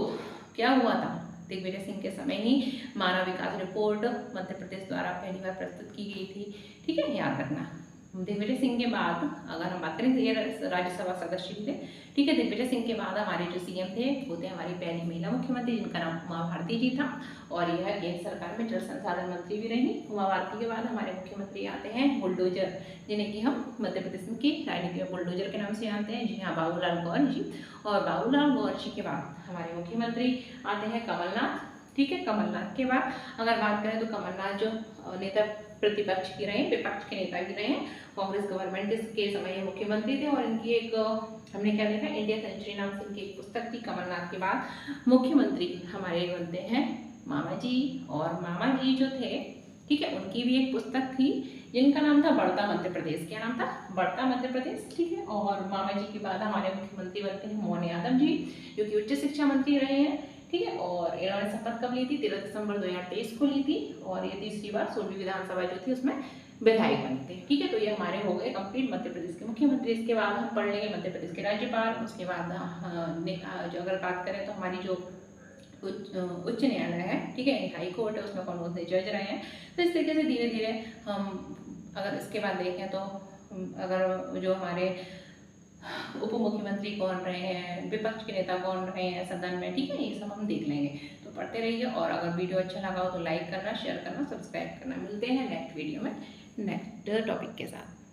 Speaker 1: क्या हुआ था, दिग्विजय सिंह के समय ही मानव विकास रिपोर्ट मध्य प्रदेश द्वारा पहली बार प्रस्तुत की गई थी। ठीक है, याद रखना। दिग्विजय सिंह के बाद अगर हम बात करें तो ये राज्यसभा सदस्य थे। ठीक है, दिग्विजय सिंह के बाद हमारे जो सीएम थे वो थे हमारी पहली महिला मुख्यमंत्री, जिनका नाम उमा भारती जी था, और यह केंद्र सरकार में जल संसाधन मंत्री भी रही। उमा भारती के बाद हमारे मुख्यमंत्री आते हैं बुलडोजर, जिन्हें कि हम मध्य प्रदेश की राजनीति में बुलडोजर के नाम से जानते हैं। जी हाँ, बाबूलाल गौर जी। और बाबूलाल गौर जी के बाद हमारे मुख्यमंत्री आते हैं कमलनाथ। ठीक है, कमलनाथ के बाद अगर बात करें तो कमलनाथ जो नेता प्रतिपक्ष के रहे, विपक्ष के नेता भी रहे हैं। कांग्रेस गवर्नमेंट के समय मुख्यमंत्री थे, और इनकी एक हमने क्या देखा, इंडिया सेंचुरी नाम से इनकी एक पुस्तक थी। कमलनाथ के बाद मुख्यमंत्री हमारे बनते हैं मामा जी। और मामा जी जो थे, ठीक है, उनकी भी एक पुस्तक थी जिनका नाम था बढ़ता मध्य प्रदेश। क्या नाम था, बढ़ता मध्य प्रदेश। ठीक है, और मामा जी के बाद हमारे मुख्यमंत्री बनते हैं मोहन यादव जी, जो कि उच्च शिक्षा मंत्री रहे हैं। ठीक है, और इन्होंने शपथ कब ली थी, 13 दिसंबर 2023 को ली थी, और ये तीसरी बार 16वीं विधानसभा जो थी उसमें विधायक बनते हैं। ठीक है, तो ये हमारे हो गए कंप्लीट मध्य प्रदेश के मुख्यमंत्री। इसके बाद हम पढ़ लेंगे मध्य प्रदेश के राज्यपाल। उसके बाद जो अगर बात करें तो हमारी जो उच्च न्यायालय है, ठीक है, हाई कोर्ट है, उसमें कौन कौन से जज रहे हैं। तो इस तरीके से धीरे धीरे हम अगर इसके बाद देखें तो अगर जो हमारे उप मुख्यमंत्री कौन रहे हैं, विपक्ष के नेता कौन रहे हैं सदन में, ठीक है, ये सब हम देख लेंगे। तो पढ़ते रहिए, और अगर वीडियो अच्छा लगा हो तो लाइक करना, शेयर करना, सब्सक्राइब करना। मिलते हैं नेक्स्ट वीडियो में नेक्स्ट टॉपिक के साथ।